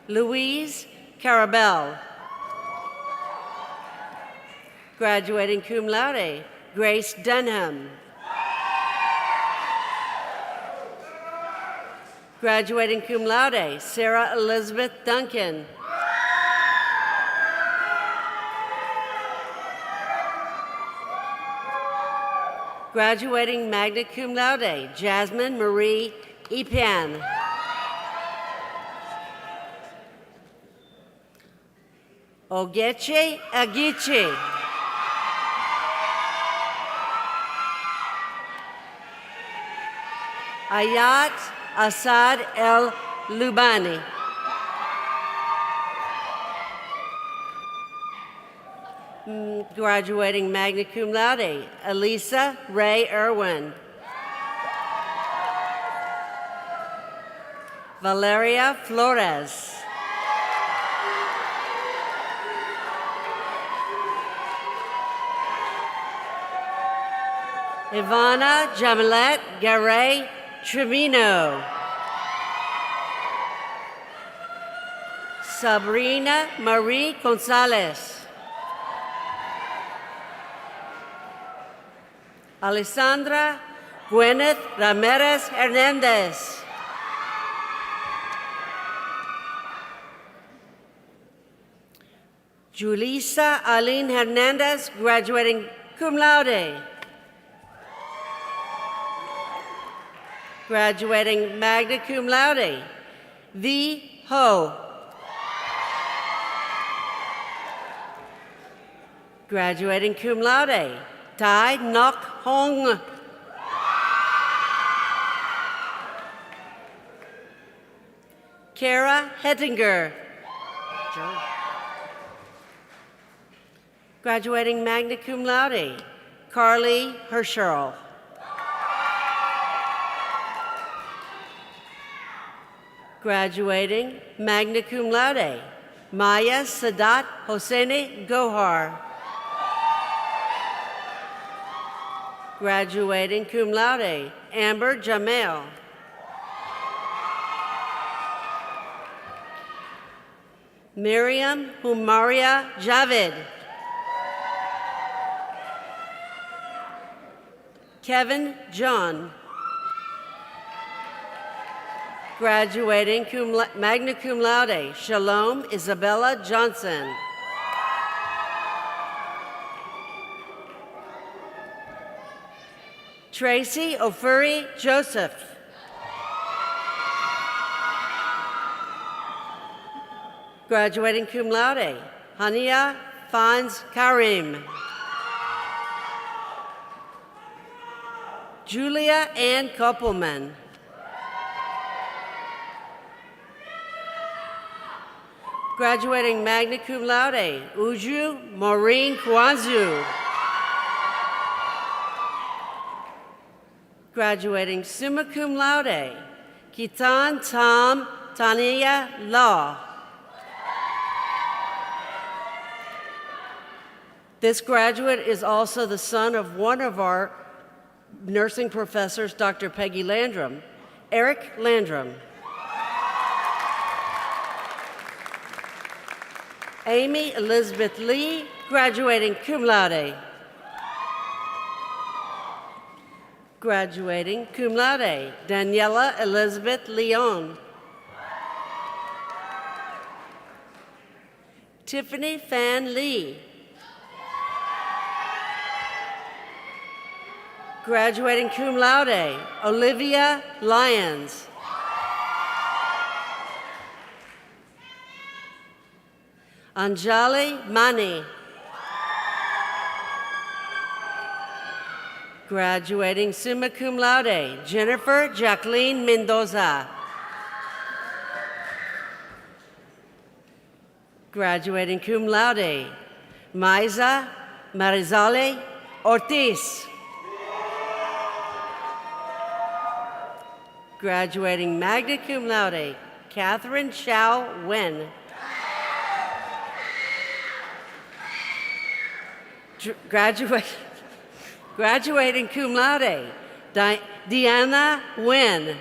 Louise Carabel. Graduating cum laude, Grace Dunham. Graduating cum laude, Sarah Elizabeth Duncan. Graduating magna cum laude, Jasmine Marie Epian. Ogechi Agichi. Ayat Asad El Lubani. Graduating magna cum laude, Elisa Ray Irwin. Valeria Flores. Ivana Jamilet Garay Trevino. Sabrina Marie Gonzalez. Alessandra Gwyneth Ramirez Hernandez. Julissa Aline Hernandez, graduating cum laude. Graduating magna cum laude, Vi Ho. Graduating cum laude, Tai Nok Hong. Kara Hettinger. Graduating magna cum laude, Carly Herschel. Graduating magna cum laude, Maya Sadat Hosseini Gohar. Graduating cum laude, Amber Jamel. Miriam Humaria Javed. Kevin John. Graduating magna cum laude, Shalom Isabella Johnson. Tracy Ofuri Joseph. Graduating cum laude, Hania Fans Karim. Julia Ann Koppelman. Graduating magna cum laude, Uju Maureen Kwanzu. Graduating summa cum laude, Kitan Tom Tania Law. This graduate is also the son of one of our nursing professors, Dr. Peggy Landrum, Eric Landrum. Amy Elizabeth Lee, graduating cum laude. Graduating cum laude, Daniela Elizabeth Leon. Tiffany Fan Lee. Graduating cum laude, Olivia Lyons. Anjali Mani. Graduating summa cum laude, Jennifer Jacqueline Mendoza. Graduating cum laude, Maiza Marizale Ortiz. Graduating magna cum laude, Catherine Xiao Wen. Graduating cum laude, Deanna Wen.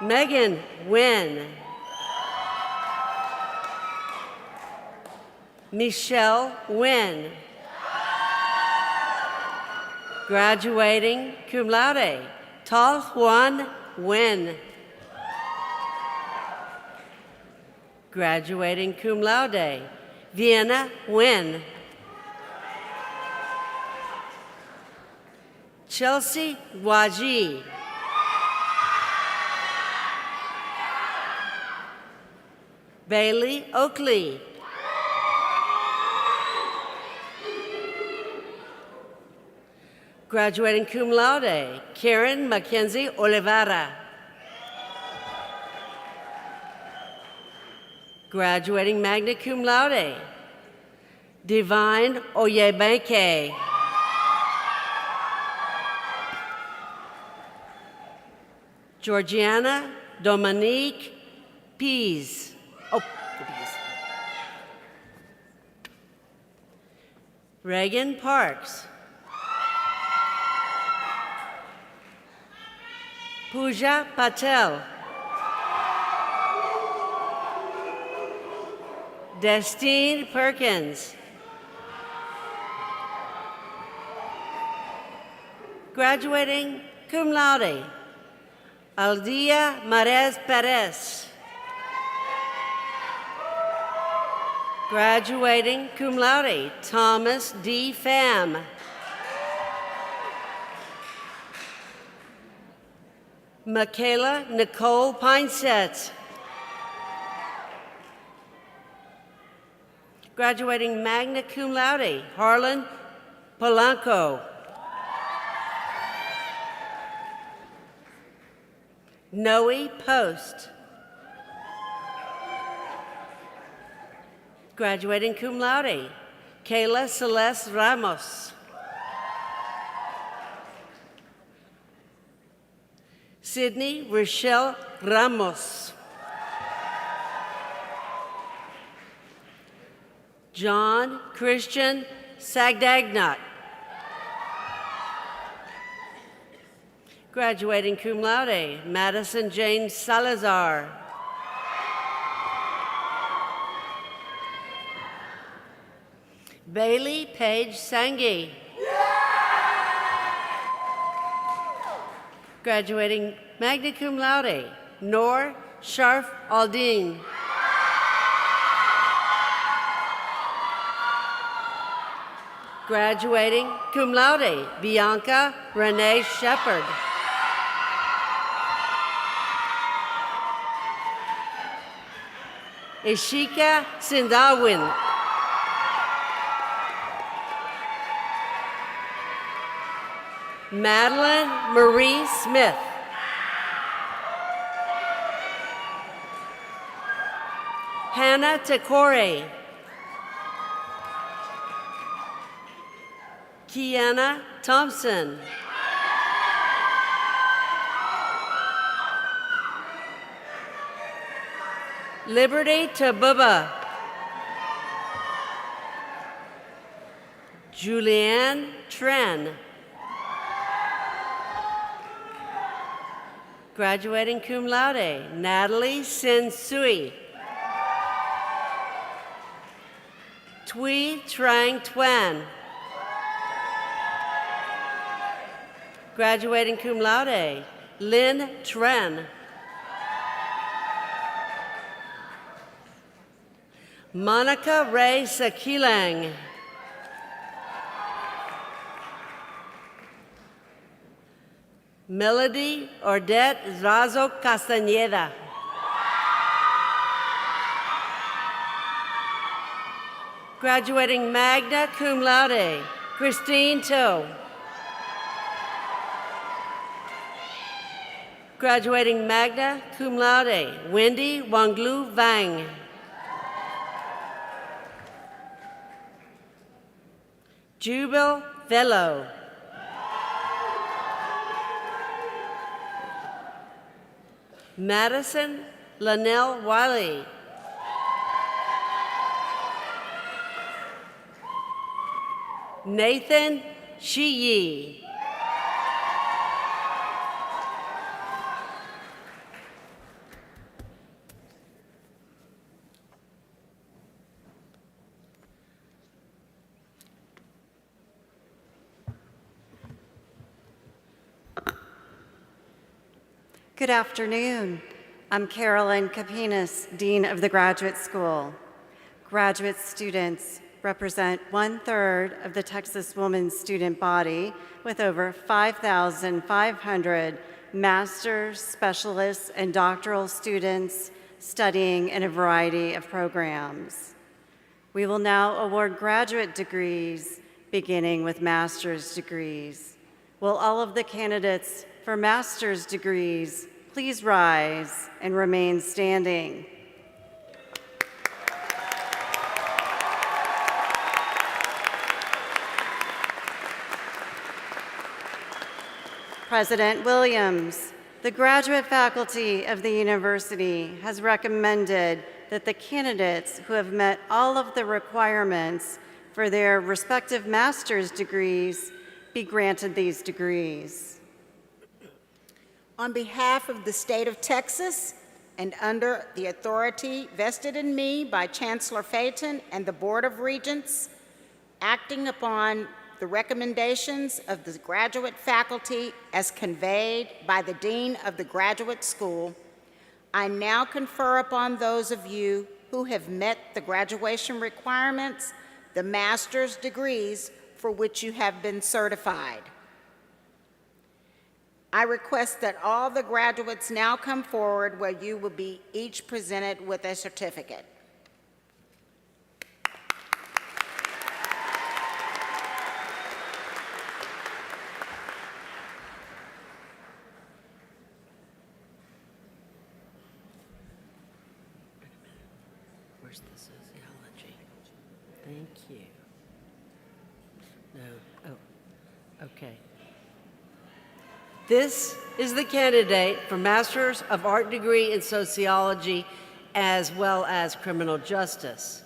Megan Wen. Michelle Wen. Graduating cum laude, Tal Juan Wen. Graduating cum laude, Vienna Wen. Chelsea Waji. Bailey Oakley. Graduating cum laude, Karen Mackenzie Oliveira. Graduating magna cum laude, Divine Oyebeke. Georgiana Dominique Pease. Reagan Parks. Pooja Patel. Destine Perkins. Graduating cum laude, Aldia Marez Perez. Graduating cum laude, Thomas D. Pham. Michaela Nicole Pineset. Graduating magna cum laude, Harlan Polanco. Noe Post. Graduating cum laude, Kayla Celeste Ramos. Sydney Rochelle Ramos. John Christian Sagdagnot. Graduating cum laude, Madison Jane Salazar. Bailey Paige Sangi. Graduating magna cum laude, Noor Sharf Aldin. Graduating cum laude, Bianca Renee Shepard. Ishika Sindawin. Madeline Marie Smith. Hannah Takore. Kiana Thompson. Liberty Tabuba. Julianne Tran. Graduating cum laude, Natalie Sin Sui. Tui Trang Tuan. Graduating cum laude, Lynn Tren. Monica Ray Sakilang. Melody Ordette Razo Castañeda. Graduating magna cum laude, Christine To. Graduating magna cum laude, Wendy Wanglu Vang. Jubal Velo. Madison Lanelle Wiley. Nathan Shiyi. Good afternoon. I'm Carolyn Capinas, Dean of the Graduate School. Graduate students represent 1/3 of the Texas Women's student body with over 5,500 master's, specialists, and doctoral students studying in a variety of programs. We will now award graduate degrees, beginning with master's degrees. Will all of the candidates for master's degrees please rise and remain standing? President Williams, the graduate faculty of the university has recommended that the candidates who have met all of the requirements for their respective master's degrees be granted these degrees. On behalf of the state of Texas and under the authority vested in me by Chancellor Phaeton and the Board of Regents, acting upon the recommendations of the graduate faculty as conveyed by the Dean of the Graduate School, I now confer upon those of you who have met the graduation requirements the master's degrees for which you have been certified. I request that all the graduates now come forward where you will be each presented with a certificate. Where's the sociology? Thank you. No. Oh, okay. This is the candidate for Master's of Art degree in Sociology as well as Criminal Justice,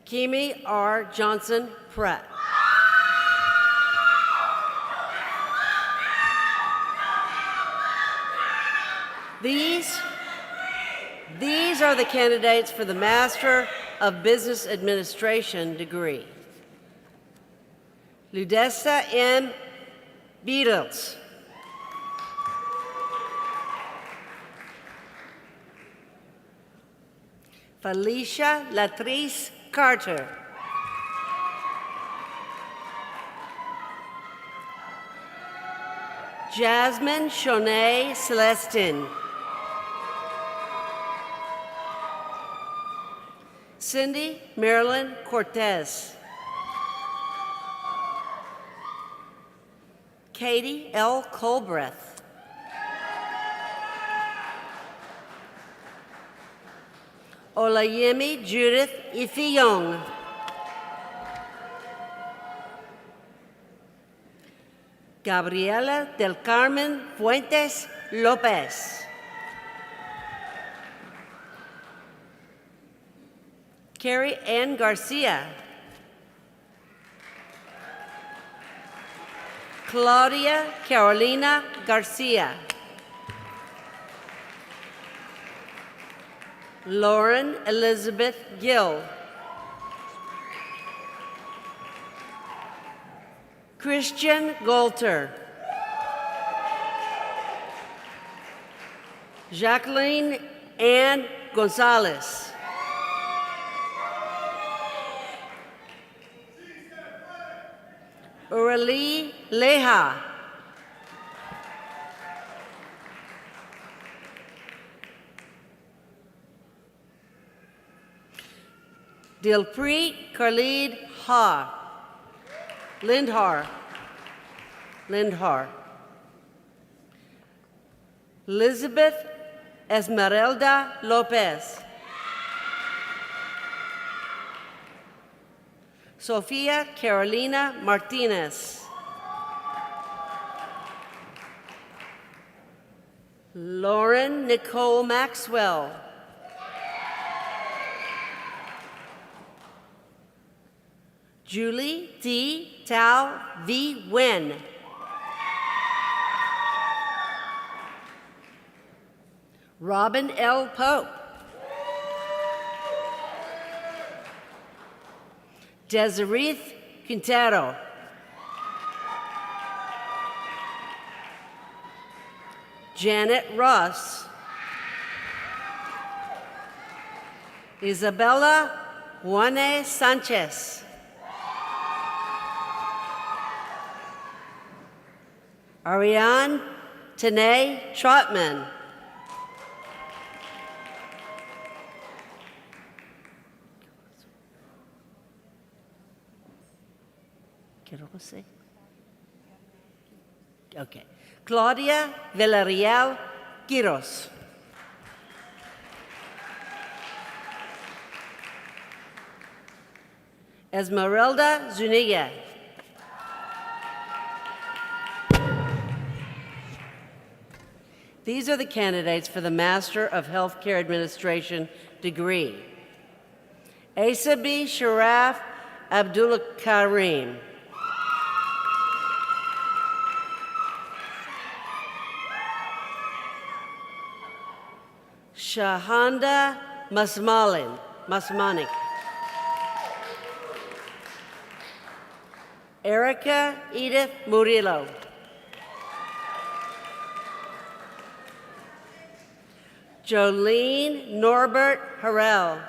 Kimi R. Johnson Pratt. These are the candidates for the Master of Business Administration degree. Ludessa M. Beatles. Felicia Latrice Carter. Jasmine Shonay Celestin. Cindy Marilyn Cortez. Katie L. Colbreth. Olayemi Judith Ifeong. Gabriela del Carmen Fuentes Lopez. Carrie Ann Garcia. Claudia Carolina Garcia. Lauren Elizabeth Gill. Christian Golter. Jacqueline Ann Gonzalez. Aurelie Leja. Dilpreet Khalid Ha. Lindhar. Elizabeth Esmeralda Lopez. Sofia Carolina Martinez. Lauren Nicole Maxwell. Julie T. Tao V. Wen. Robin L. Pope. Desiree Quintero. Janet Ross. Isabella Juane Sanchez. Ariane Tanae Trotman. Okay. Claudia Villarreal Quiros. Esmeralda Zuniga. These are the candidates for the Master of Healthcare Administration degree. Asabi Sharaf Abdul Karim. Shahanda Masmanik. Erica Edith Murillo. Jolene Norbert Harrell.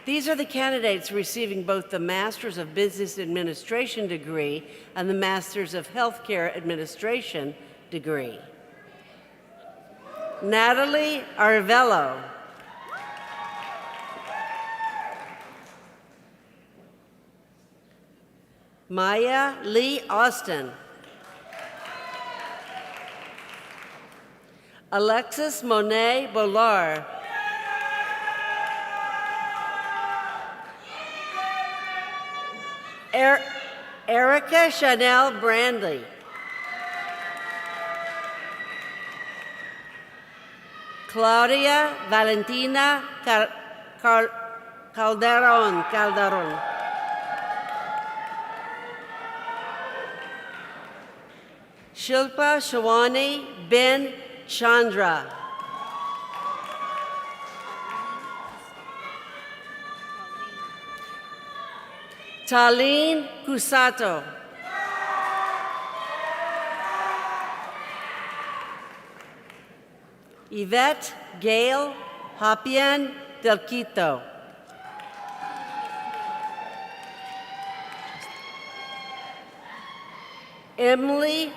These are the candidates receiving both the Masters of Business Administration degree and the Masters of Healthcare Administration degree. Natalie Arvello. Maya Lee Austin. Alexis Monet Bolar. Erica Chanel Brandley. Claudia Valentina Calderon. Shilpa Shawani bin Chandra. Taline Cusato. Yvette Gail Hapian Del Quito. Emily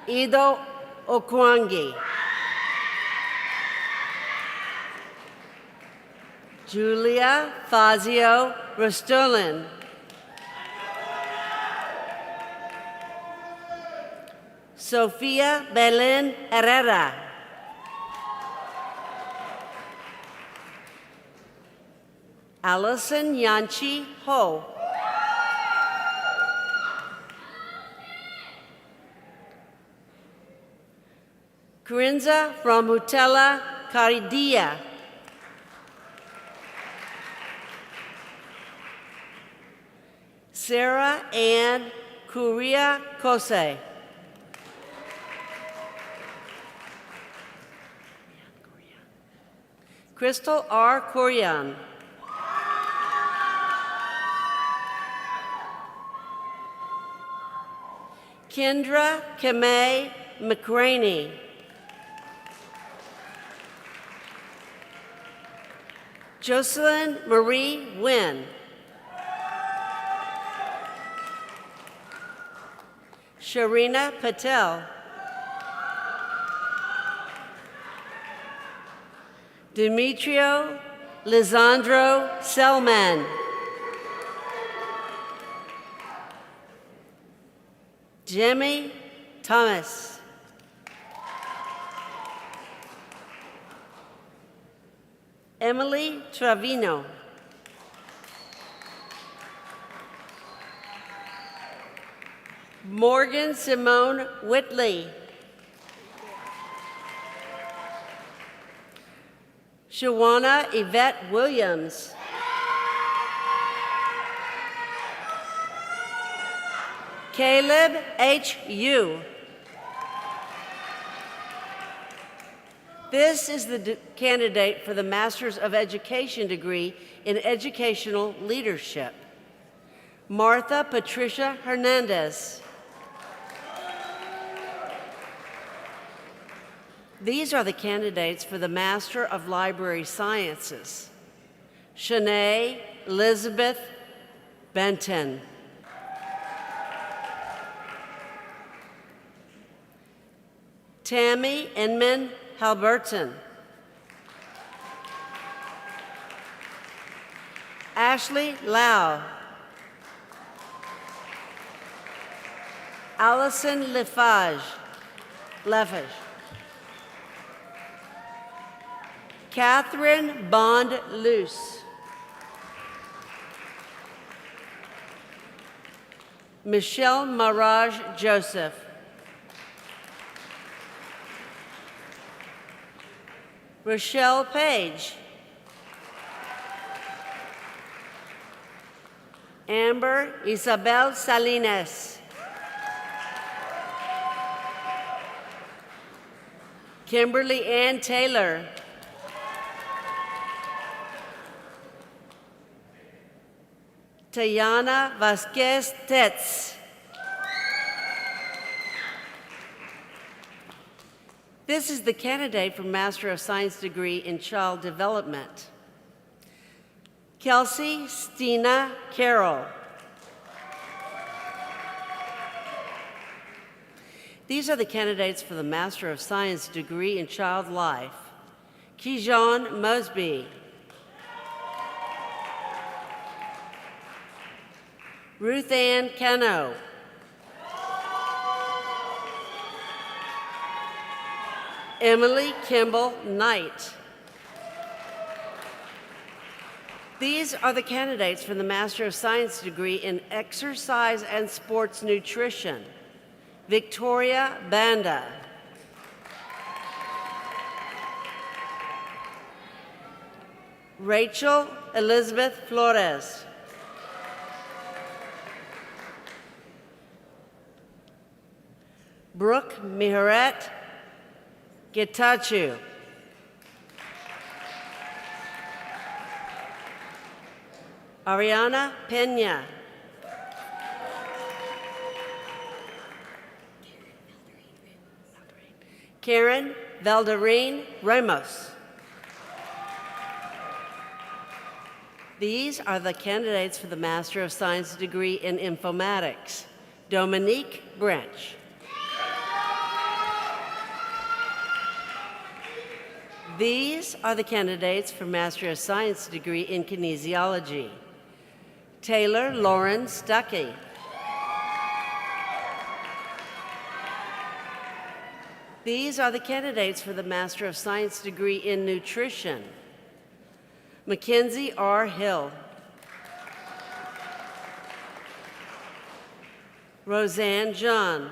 Ido Okwangi. Julia Fazio Restolin. Sofia Belen Herrera. Allison Yanchi Ho. Corinza Ramutella Caridia. Sarah Ann Curia Kose. Crystal R. Corian. Kendra Kamei McRaney. Jocelyn Marie Wynn. Sharina Patel. Demetrio Lisandro Selman. Jimmy Thomas. Emily Trevino. Morgan Simone Whitley. Shawana Yvette Williams. Caleb H. Yu. This is the candidate for the Master's of Education degree in Educational Leadership. Martha Patricia Hernandez. These are the candidates for the Master of Library Sciences. Shanae Elizabeth Benton. Tammy Inman Halberton. Ashley Lau. Allison Lefage. Catherine Bond Luce. Michelle Maraj Joseph. Rochelle Page. Amber Isabel Salinas. Kimberly Ann Taylor. Tayana Vasquez Tetz. This is the candidate for Master of Science degree in Child Development. Kelsey Stina Carroll. These are the candidates for the Master of Science degree in Child Life. Kijon Mosby. Ruth Ann Cano. Emily Kimball Knight. These are the candidates for the Master of Science degree in Exercise and Sports Nutrition. Victoria Banda. Rachel Elizabeth Flores. Brooke Miharet Getachew. Ariana Pena. Karen Valderine Ramos. These are the candidates for the Master of Science degree in Informatics. Dominique Branch. These are the candidates for Master of Science degree in Kinesiology. Taylor Lauren Stuckey. These are the candidates for the Master of Science degree in Nutrition. Mackenzie R. Hill. Roseanne John.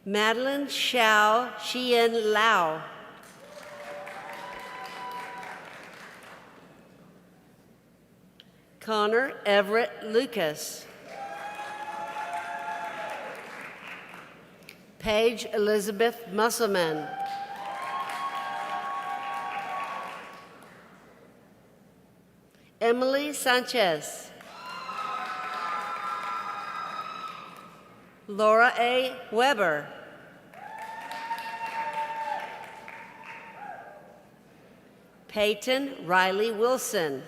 Madeline Xiao Xian Lao. Connor Everett Lucas. Paige Elizabeth Musselman. Emily Sanchez. Laura A. Weber. Peyton Riley Wilson.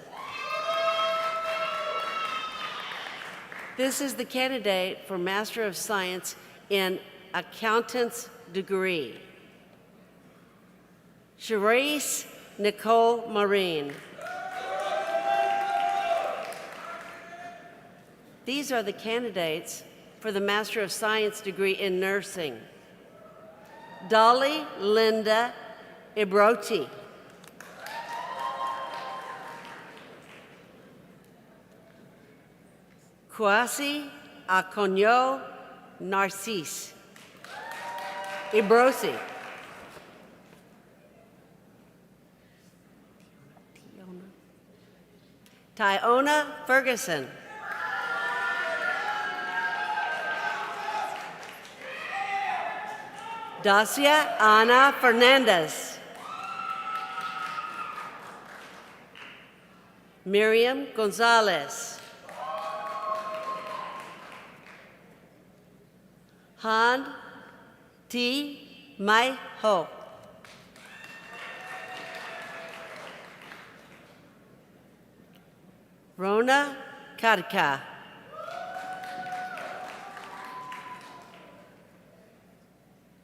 This is the candidate for Master of Science in Accountant's degree. Charisse Nicole Marine. These are the candidates for the Master of Science degree in Nursing. Dolly Linda Ibroti. Kwasi Akonyo Narcisse Ibrosi. Tyona Ferguson. Dacia Ana Fernandez. Miriam Gonzalez. Han T. Mai Ho. Rona Karka.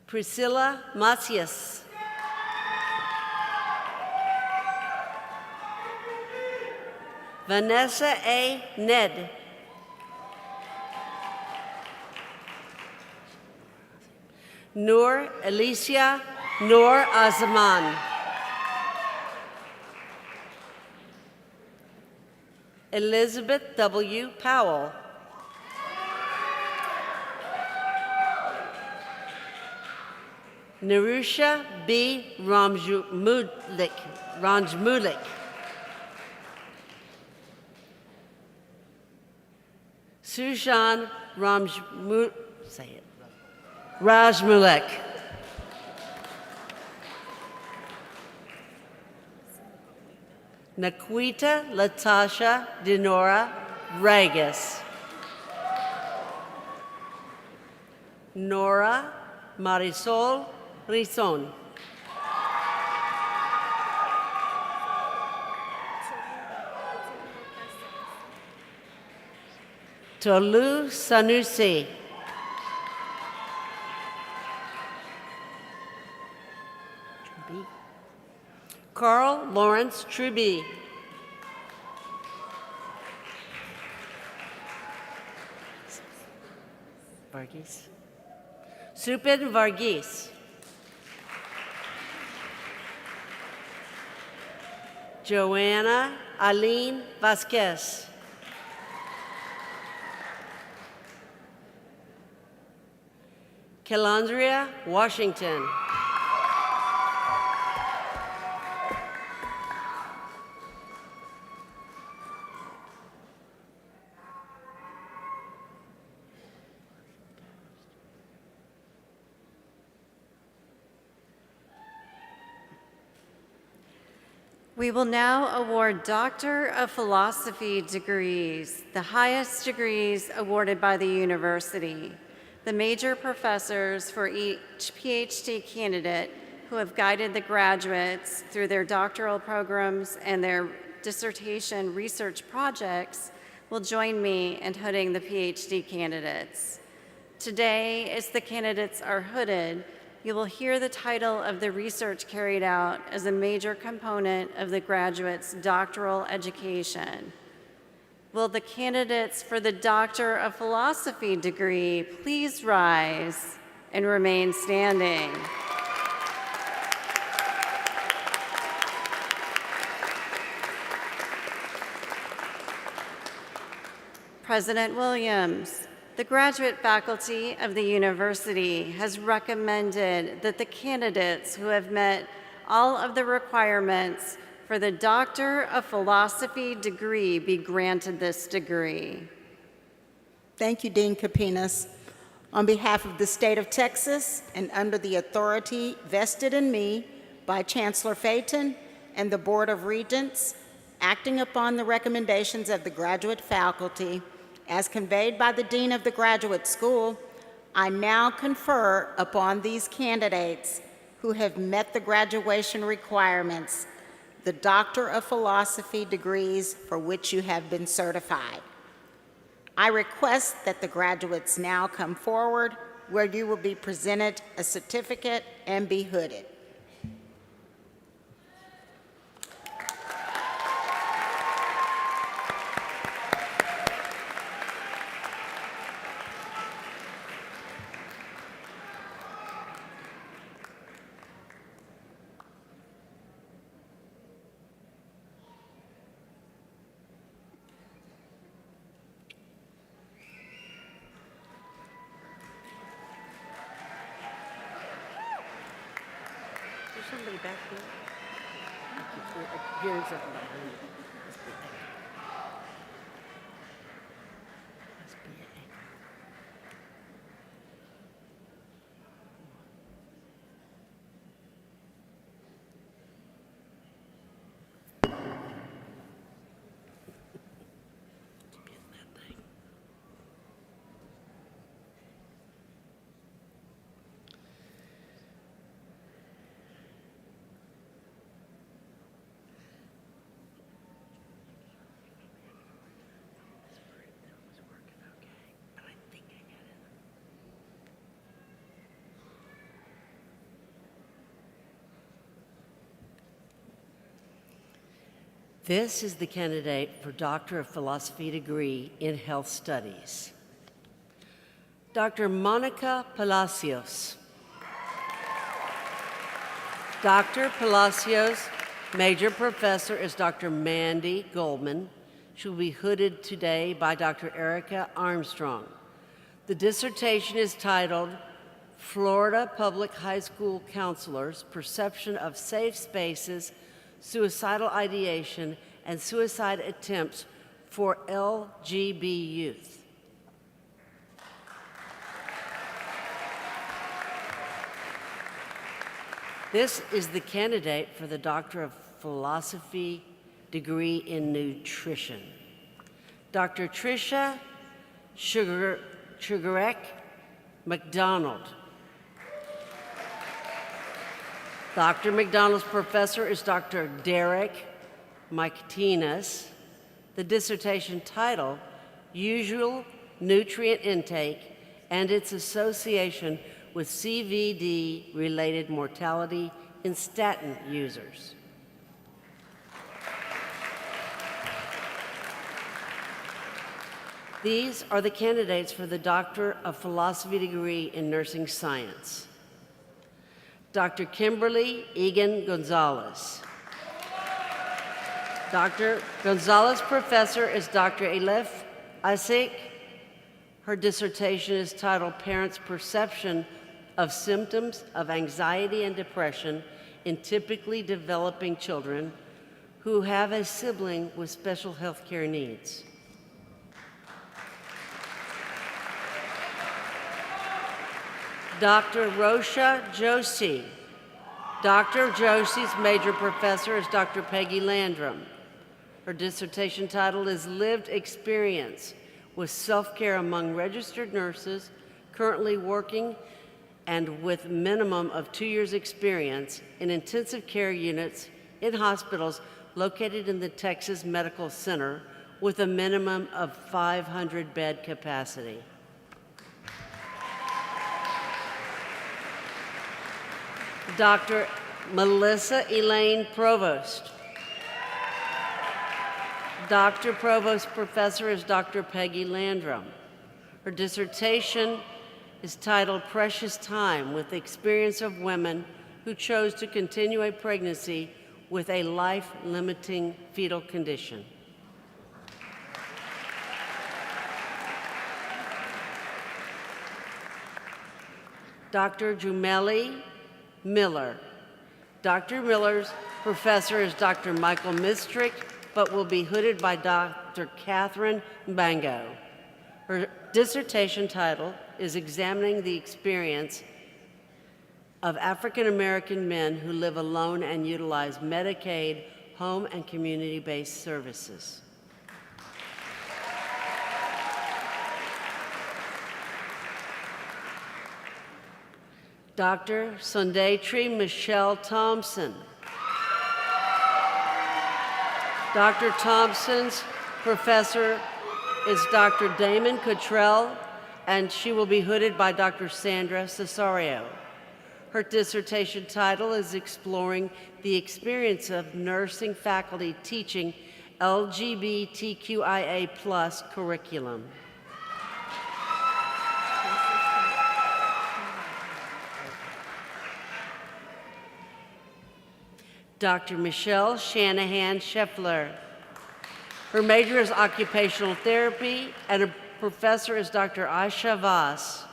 Priscilla Macias. Vanessa A. Ned. Noor Alicia Noor Azman. Elizabeth W. Powell. Narusha B. Ranjmulik. Sujan Rajmulek. Naquita Latasha Dinora Regas. Nora Marisol Rison. Tolu Sanusi. Carl Lawrence Truby. Varghese. Supin Varghese. Joanna Aline Vasquez. Kelandria Washington. We will now award Doctor of Philosophy degrees, the highest degrees awarded by the university. The major professors for each PhD candidate who have guided the graduates through their doctoral programs and their dissertation research projects will join me in hooding the PhD candidates. Today, as the candidates are hooded, you will hear the title of the research carried out as a major component of the graduate's doctoral education. Will the candidates for the Doctor of Philosophy degree please rise and remain standing? President Williams, the graduate faculty of the university has recommended that the candidates who have met all of the requirements for the Doctor of Philosophy degree be granted this degree. Thank you, Dean Capinas. On behalf of the state of Texas and under the authority vested in me by Chancellor Phaeton and the Board of Regents, acting upon the recommendations of the graduate faculty, as conveyed by the Dean of the Graduate School, I now confer upon these candidates who have met the graduation requirements the Doctor of Philosophy degrees for which you have been certified. I request that the graduates now come forward where you will be presented a certificate and be hooded. Somebody back here. I keep hearing something behind you. Must be an echo. Getting that thing. This is the candidate for Doctor of Philosophy degree in Health Studies. Dr. Monica Palacios. Dr. Palacios' major professor is Dr. Mandy Goldman. She will be hooded today by Dr. Erica Armstrong. The dissertation is titled Florida Public High School Counselors' Perception of Safe Spaces, Suicidal Ideation, and Suicide Attempts for LGB Youth. This is the candidate for the Doctor of Philosophy degree in Nutrition. Dr. Tricia Sugarek McDonald. Dr. McDonald's professor is Dr. Derek Martinez. The dissertation title, Usual Nutrient Intake and its Association with CVD-related mortality in statin users. These are the candidates for the Doctor of Philosophy degree in Nursing Science. Dr. Kimberly Egan Gonzalez. Dr. Gonzalez Professor is Dr. Elif Asik. Her dissertation is titled Parents' Perception of Symptoms of Anxiety and Depression in Typically Developing Children Who Have a Sibling with Special Health Care Needs. Dr. Rosha Joshi. Dr. Joshi's major professor is Dr. Peggy Landrum. Her dissertation title is Lived Experience with Self-Care Among Registered Nurses Currently Working and with minimum of 2 years experience in intensive care units in hospitals located in the Texas Medical Center with a minimum of 500 bed capacity. Dr. Melissa Elaine Provost. Dr. Provost Professor is Dr. Peggy Landrum. Her dissertation is titled Precious Time with the Experience of Women Who Chose to Continue a Pregnancy with a Life-Limiting Fetal Condition. Dr. Jumeli Miller. Dr. Miller's professor is Dr. Michael Mistrick, but will be hooded by Dr. Catherine Bango. Her dissertation title is Examining the Experience of African American Men Who Live Alone and Utilize Medicaid, Home and Community-Based Services. Dr. Sundatri Michelle Thompson. Dr. Thompson's professor is Dr. Damon Cottrell, and she will be hooded by Dr. Sandra Cesario. Her dissertation title is Exploring the Experience of Nursing Faculty Teaching LGBTQIA+ Curriculum. Dr. Michelle Shanahan Scheffler. Her major is occupational therapy, and her professor is Dr. Aisha Voss.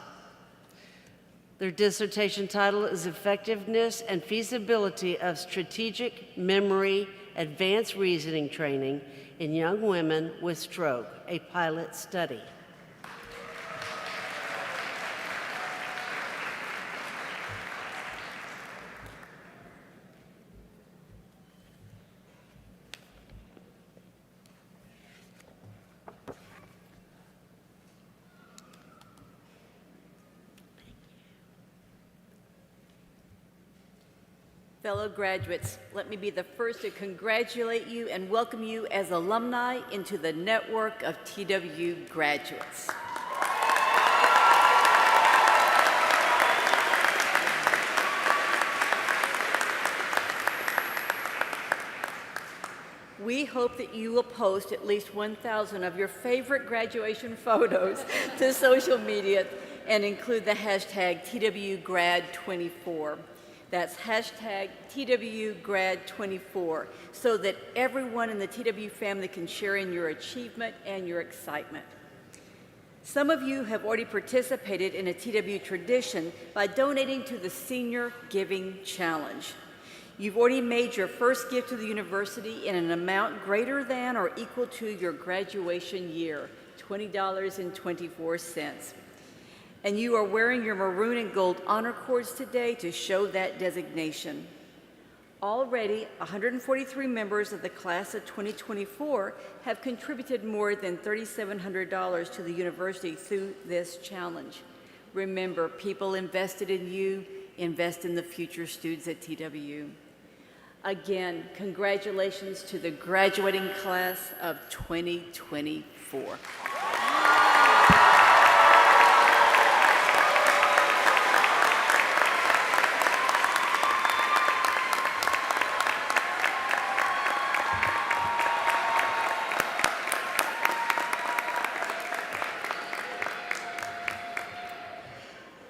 Their dissertation title is Effectiveness and Feasibility of Strategic Memory Advanced Reasoning Training in Young Women with Stroke, a Pilot Study. Fellow graduates, let me be the first to congratulate you and welcome you as alumni into the network of TWU graduates. We hope that you will post at least 1,000 of your favorite graduation photos to social media and include the hashtag TWUgrad24. That's hashtag TWUgrad24, so that everyone in the TWU family can share in your achievement and your excitement. Some of you have already participated in a TWU tradition by donating to the Senior Giving Challenge. You've already made your first gift to the university in an amount greater than or equal to your graduation year, $20.24. And you are wearing your maroon and gold honor cords today to show that designation. Already, 143 members of the class of 2024 have contributed more than $3,700 to the university through this challenge. Remember, people invested in you, invest in the future students at TWU. Again, congratulations to the graduating class of 2024.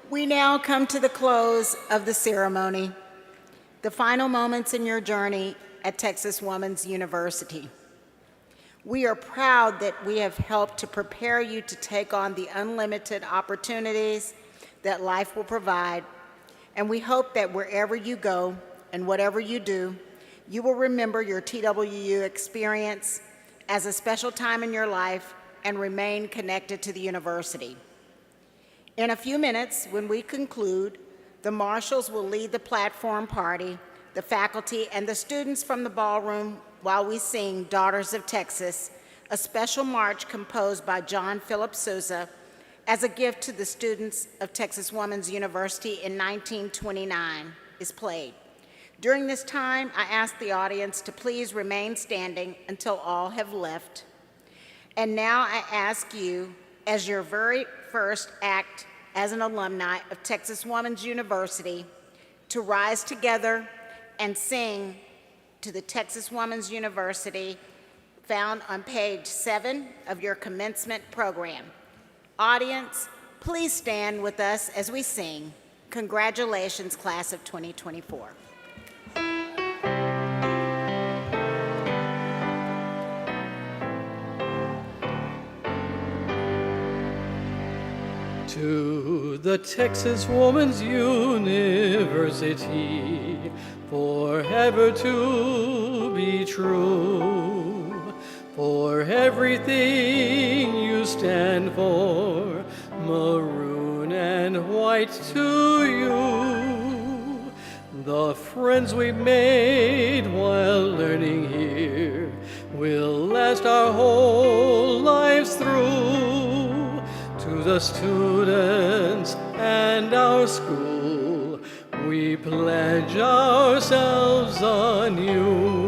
We now come to the close of the ceremony, the final moments in your journey at Texas Woman's University. We are proud that we have helped to prepare you to take on the unlimited opportunities that life will provide, and we hope that wherever you go and whatever you do, you will remember your TWU experience as a special time in your life and remain connected to the university. In a few minutes, when we conclude, the marshals will lead the platform party, the faculty, and the students from the ballroom while we sing Daughters of Texas, a special march composed by John Philip Sousa as a gift to the students of Texas Woman's University in 1929 is played. During this time, I ask the audience to please remain standing until all have left. And now I ask you, as your very first act as an alumni of Texas Woman's University, to rise together and sing to the Texas Woman's University found on page 7 of your commencement program. Audience, please stand with us as we sing. Congratulations, class of 2024. To the Texas Woman's University, forever to be true, for everything you stand for, maroon and white to you. The friends we made while learning here will last our whole lives through. To the students and our school, we pledge ourselves anew.